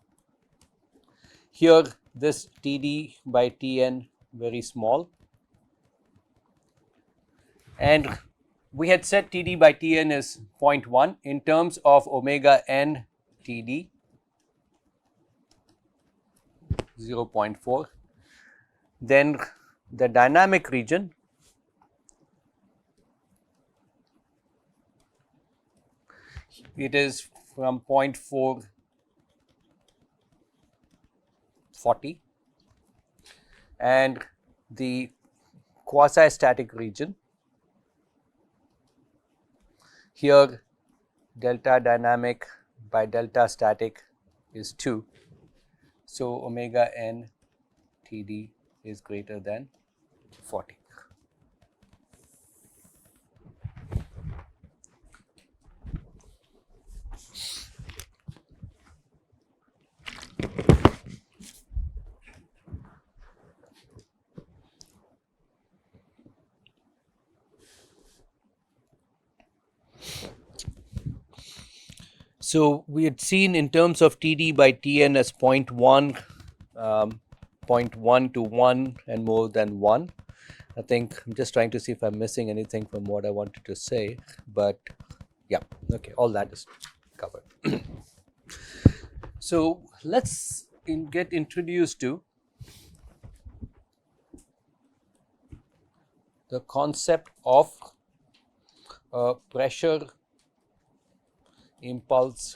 Here this Td by Tn very small, and we had said Td by Tn is 0.1 in terms of omega n Td 0.4. Then the dynamic region, it is from 0.4 40, and the quasi-static region, here delta dynamic by delta static is 2. So omega n Td is greater than 40. So we had seen in terms of Td by Tn as 0.1, 0.1 to 1 and more than 1. I think I'm just trying to see if I'm missing anything from what I wanted to say, but yeah, okay, all that is covered. So let's get introduced to the concept of pressure impulse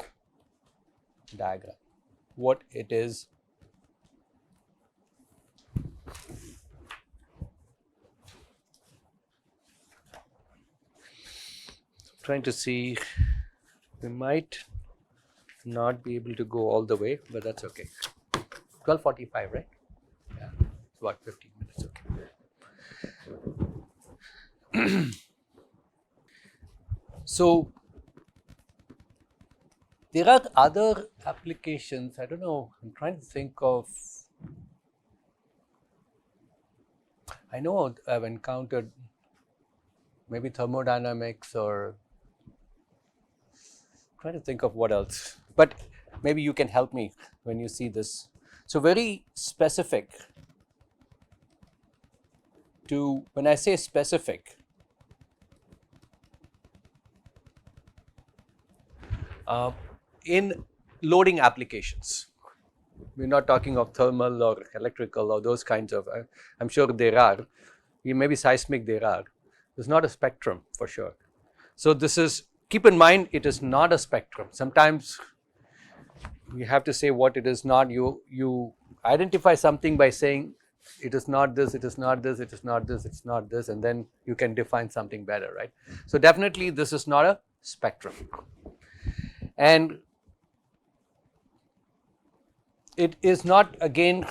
diagram, what it is. trying to see, we might not be able to go all the way, but that's okay. 12:45, right? Yeah, it's about 15 minutes, okay. So there are other applications, I don't know, I'm trying to think of, I know I've encountered maybe thermodynamics or trying to think of what else, but maybe you can help me when you see this. So very specific to, when I say specific, in loading applications. We're not talking of thermal or electrical or those kinds of, I'm sure there are, maybe seismic there are. It's not a spectrum for sure. So this is, keep in mind, it is not a spectrum. Sometimes you have to say what it is not. You identify something by saying it is not this, it is not this, it is not this, it's not this, and then you can define something better, right? So definitely this is not a spectrum. And it is not, again,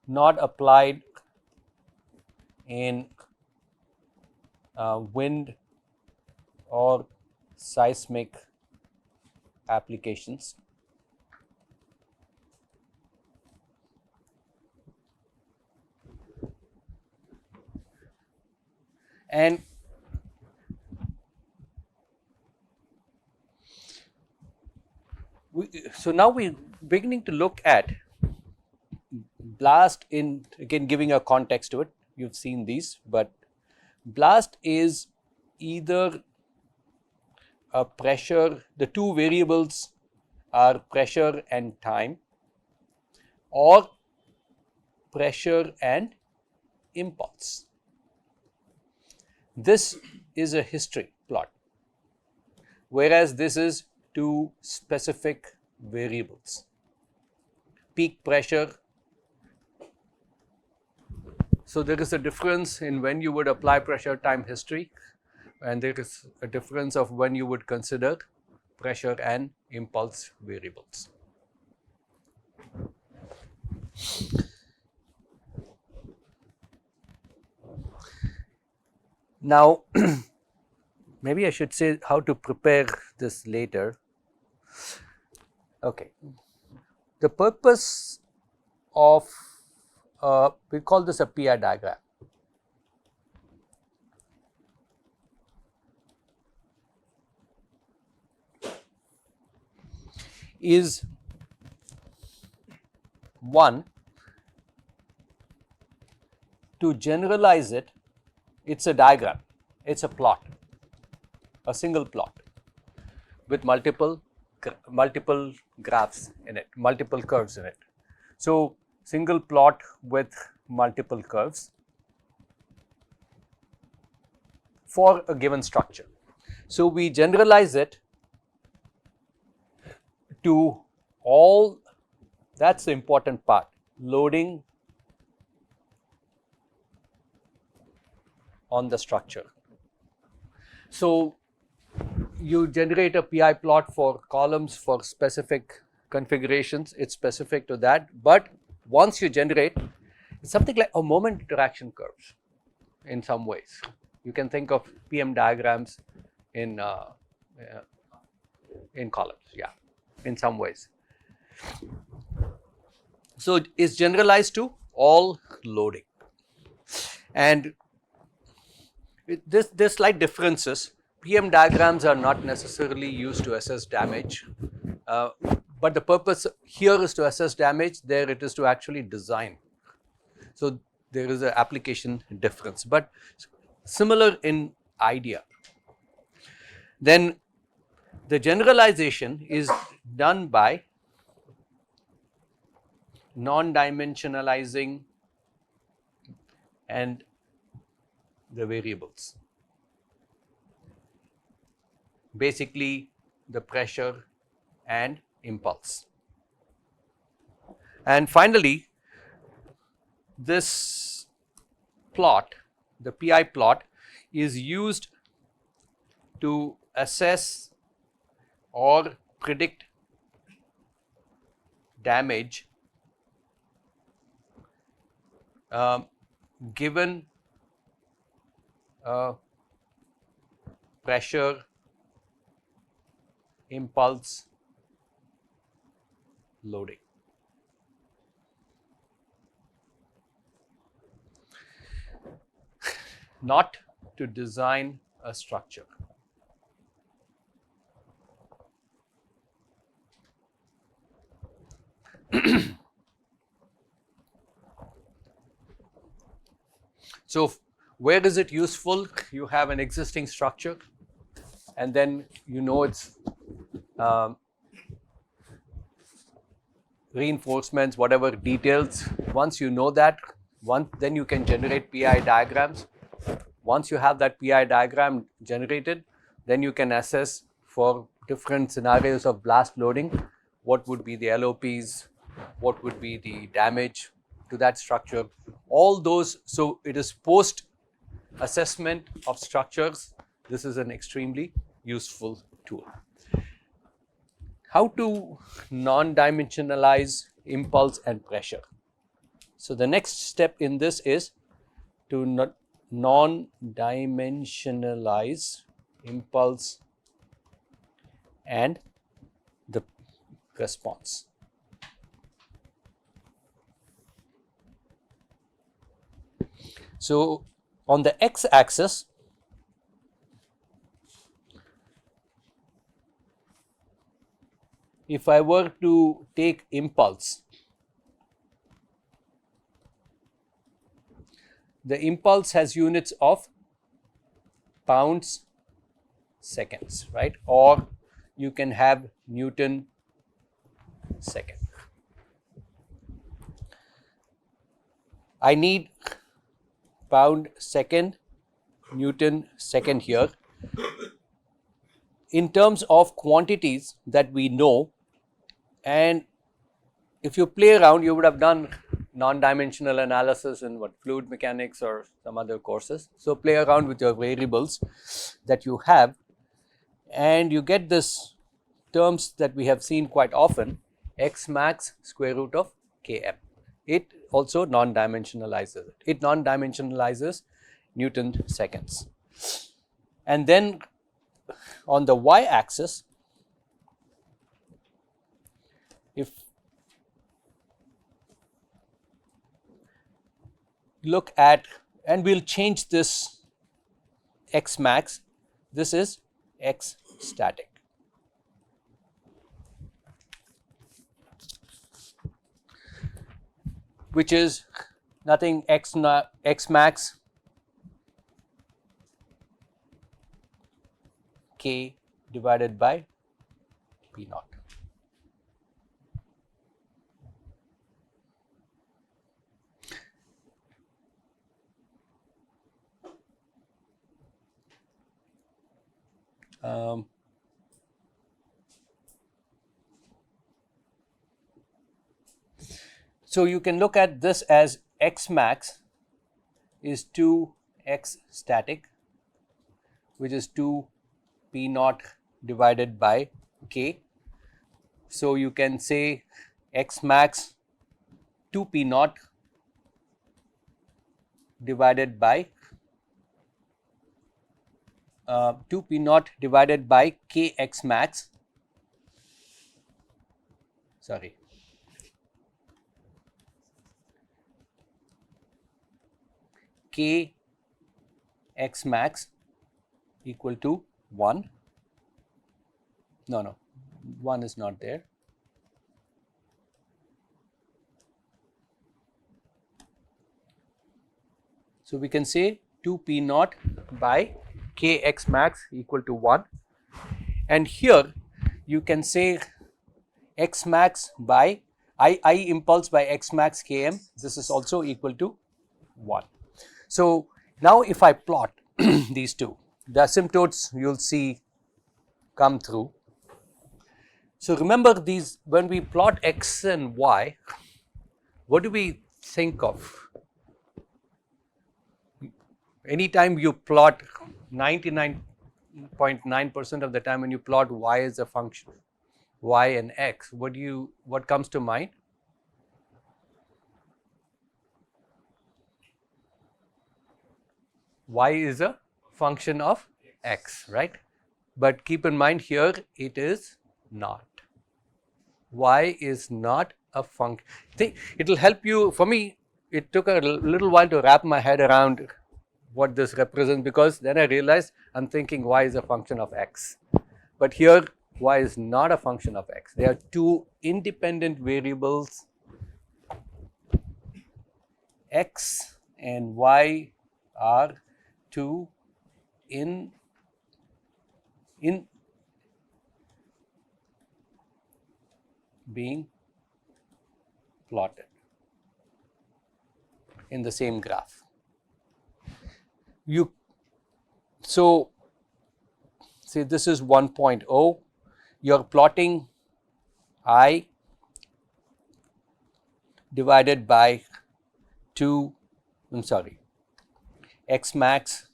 not applied in wind or seismic applications. And so now we're beginning to look at blast in, again giving a context to it. You've seen these, but blast is either a pressure, the two variables are pressure and time, or pressure and impulse. This is a history plot, whereas this is two specific variables. Peak pressure. So there is a difference in when you would apply pressure time history, and there is a difference of when you would consider pressure and impulse variables. Now, maybe I should say how to prepare this later. Okay. The purpose of, we call this a PI diagram. Is one, to generalize it, it's a diagram, it's a plot, a single plot with multiple graphs in it, multiple curves in it. So single plot with multiple curves for a given structure. So we generalize it to all, that's the important part, loading on the structure. So you generate a PI plot for columns for specific configurations, it's specific to that, but once you generate, it's something like a moment interaction curves in some ways. You can think of PM diagrams in columns, yeah, in some ways. So it's generalized to all loading. And there's slight differences. PM diagrams are not necessarily used to assess damage, but the purpose here is to assess damage, there it is to actually design. So there is an application difference, but similar in idea. Then the generalization is done by non-dimensionalizing and the variables. Basically the pressure and impulse. And finally, this plot, the PI plot, is used to assess or predict damage given pressure, impulse, loading. Not to design a structure. So, where is it useful? You have an existing structure, and then you know its reinforcements, whatever details. Once you know that, then you can generate PI diagrams. Once you have that PI diagram generated, then you can assess for different scenarios of blast loading, what would be the LOPs, what would be the damage to that structure, all those. So it is post assessment of structures. This is an extremely useful tool. How to non-dimensionalize impulse and pressure. So the next step in this is to non-dimensionalize impulse and the response. So on the x-axis, if I were to take impulse, the impulse has units of pounds, seconds, right? Or you can have Newton second. I need pound second, Newton second here. In terms of quantities that we know, and if you play around, you would have done non-dimensional analysis in fluid mechanics or some other courses. So play around with your variables that you have, and you get this terms that we have seen quite often, x max square root of km. It also non-dimensionalizes it. It non-dimensionalizes Newton seconds. And then on the y-axis, if look at, and we'll change this x max, this is x static. Which is nothing x max k divided by p naught. So you can look at this as x max is 2x static, which is 2 p naught divided by k. So you can say x max 2 p naught divided by 2 p naught divided by kx max. Sorry. K x max equal to 1. No, 1 is not there. So we can say 2 p naught by k x max equal to 1. And here you can say x max by I impulse by x max km, this is also equal to 1. So now if I plot these two, the asymptotes you'll see come through. So remember these, when we plot x and y, what do we think of? Anytime you plot 99 99.9% of the time when you plot y as a function, y and x, what comes to mind? Y is a function of x, right? But keep in mind here it is not. Y is not a function. It will help you. For me, it took a little while to wrap my head around what this represents, because then I realized I'm thinking y is a function of x. But here y is not a function of x. There are two independent variables, x and y are two in being plotted in the same graph. So say this is 1.0, you're plotting I divided by 2, x max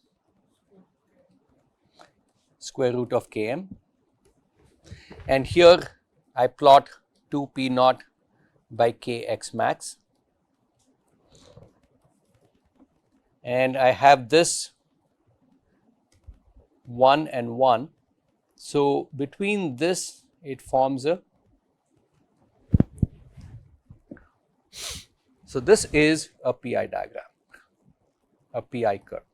square root of km, and here I plot 2 p naught by k x max, and I have this 1 and 1. So between this it forms so this is a PI diagram, a PI curve.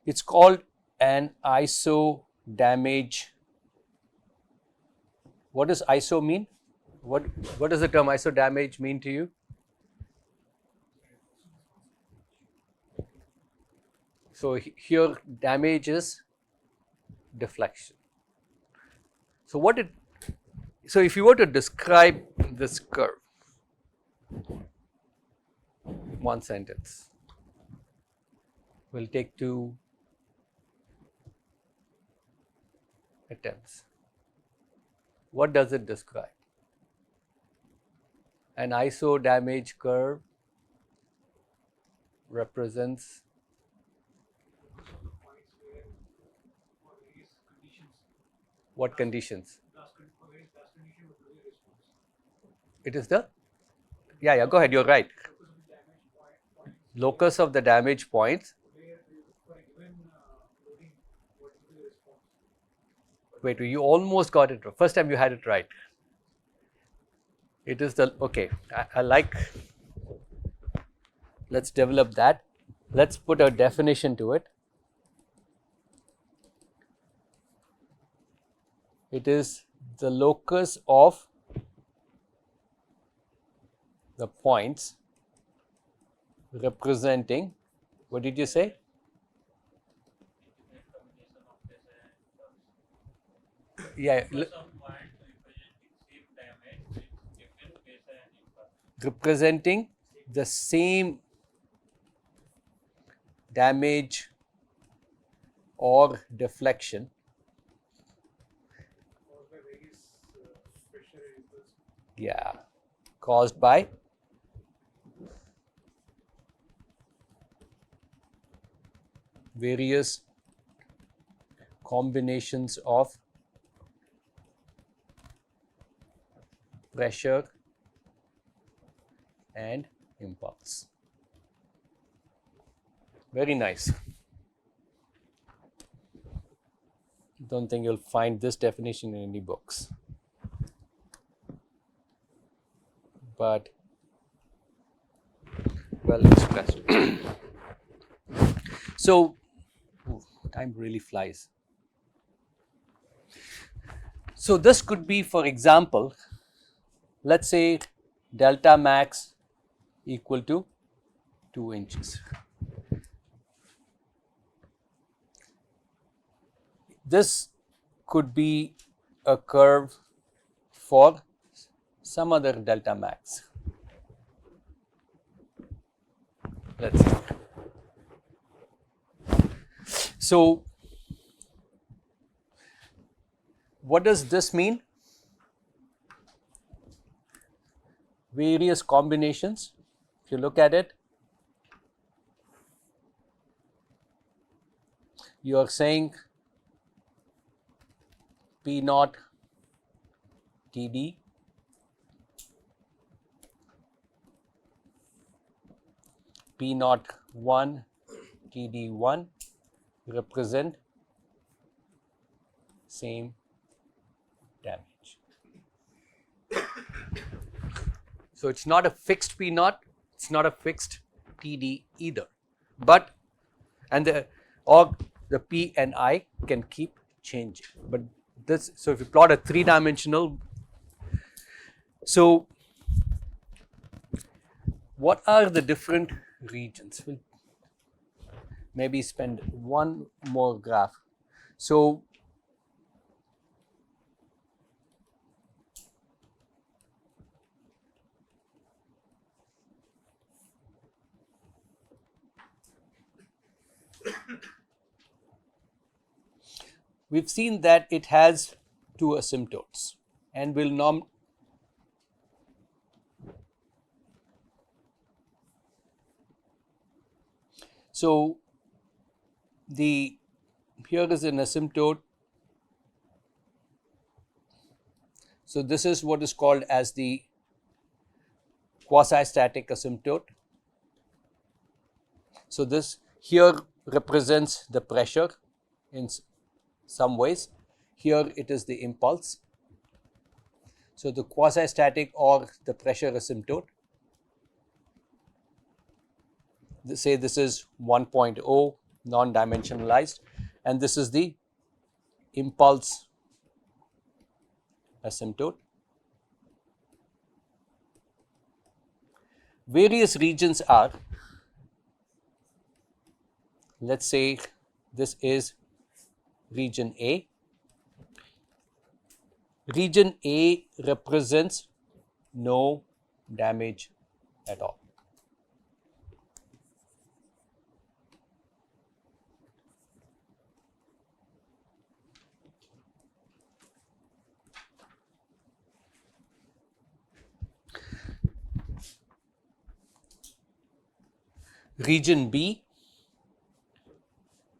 It's called an iso damage. What does iso mean? What does the term iso damage mean to you? So here damage is deflection. So if you were to describe this curve, one sentence, we'll take 2 attempts. What does it describe? An iso damage curve represents what conditions? It is the, yeah, go ahead, you're right. Locus of the damage points. Wait, you almost got it. First time you had it right. It is the, okay, I like, let's develop that. Let's put a definition to it. It is the locus of the points representing, what did you say? Yeah, representing the same damage or deflection caused by various combinations of pressure and impulse. Very nice. Don't think you'll find this definition in any books, but well expressed. So time really flies. So this could be, for example, let's say delta max equal to 2 inches. This could be a curve for some other delta max. Let's see. So what does this mean? Various combinations. If you look at it, you are saying P naught TD P naught 1 TD1 represent same damage. So it's not a fixed P naught, it's not a fixed TD either, but the P and I can keep changing. But this, so if you plot a three-dimensional, so what are the different regions? We'll maybe spend one more graph. So we've seen that it has two asymptotes, and will so here is an asymptote. So this is what is called as the quasi-static asymptote. So this here represents the pressure in some ways. Here it is the impulse. So the quasi-static or the pressure asymptote. Say this is 1.0 non-dimensionalized, and this is the impulse asymptote. Various regions are, let's say this is region A. Region A represents no damage at all. Region B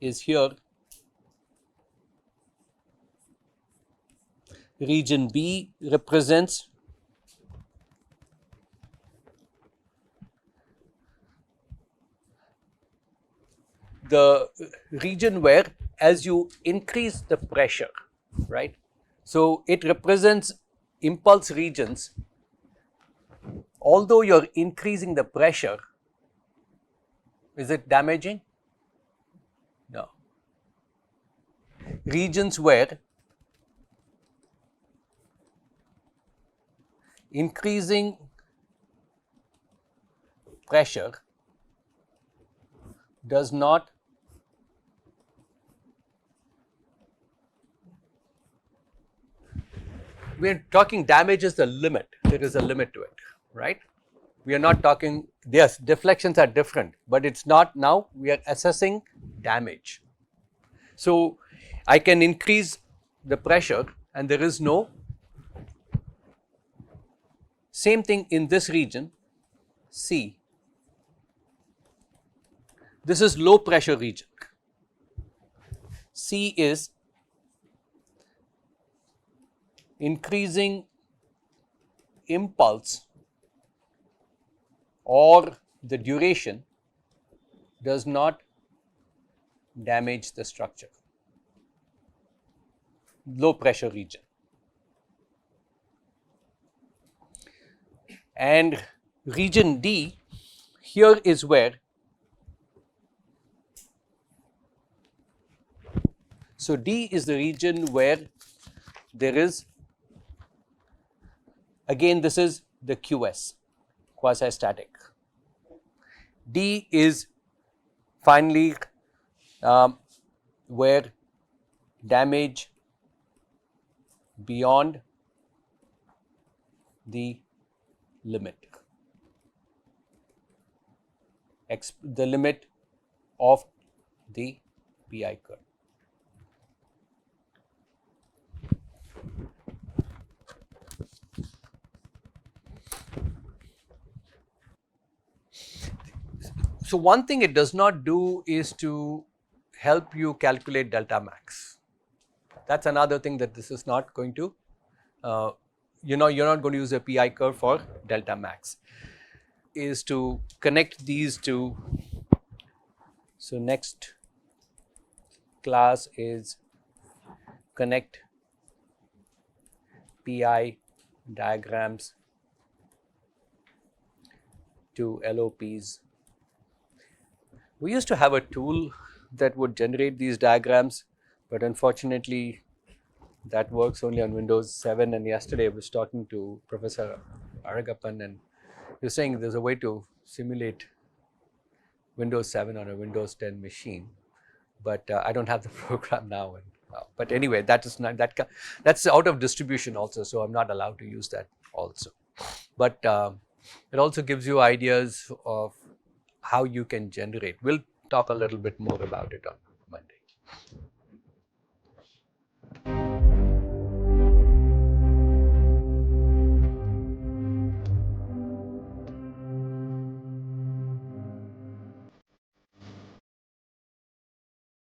is here. Region B represents the region where, as you increase the pressure, right? So it represents impulse regions. Although you're increasing the pressure, is it damaging? No. Regions where increasing pressure does not we are talking damage is the limit. There is a limit to it, right? We are not talking, yes, deflections are different, but it's not now, we are assessing damage. So I can increase the pressure and there is no, same thing in this region, C. This is low pressure region. C is increasing impulse or the duration does not damage the structure. Low pressure region. And region D, here is where, so D is the region where there is, again this is the QS, quasi-static. D is finally where damage beyond the limit, the limit of the PI curve. So one thing it does not do is to help you calculate delta max. That's another thing that this is not going to, you're not going to use a PI curve for delta max, is to connect these two. So next class is connect PI diagrams to LOPs. We used to have a tool that would generate these diagrams, but unfortunately that works only on Windows 7. And yesterday I was talking to Professor Aragappan, and he was saying there's a way to simulate Windows 7 on a Windows 10 machine, but I don't have the program now. But anyway, that's out of distribution also, so I'm not allowed to use that also. But it also gives you ideas of how you can generate. We'll talk a little bit more about it on Monday.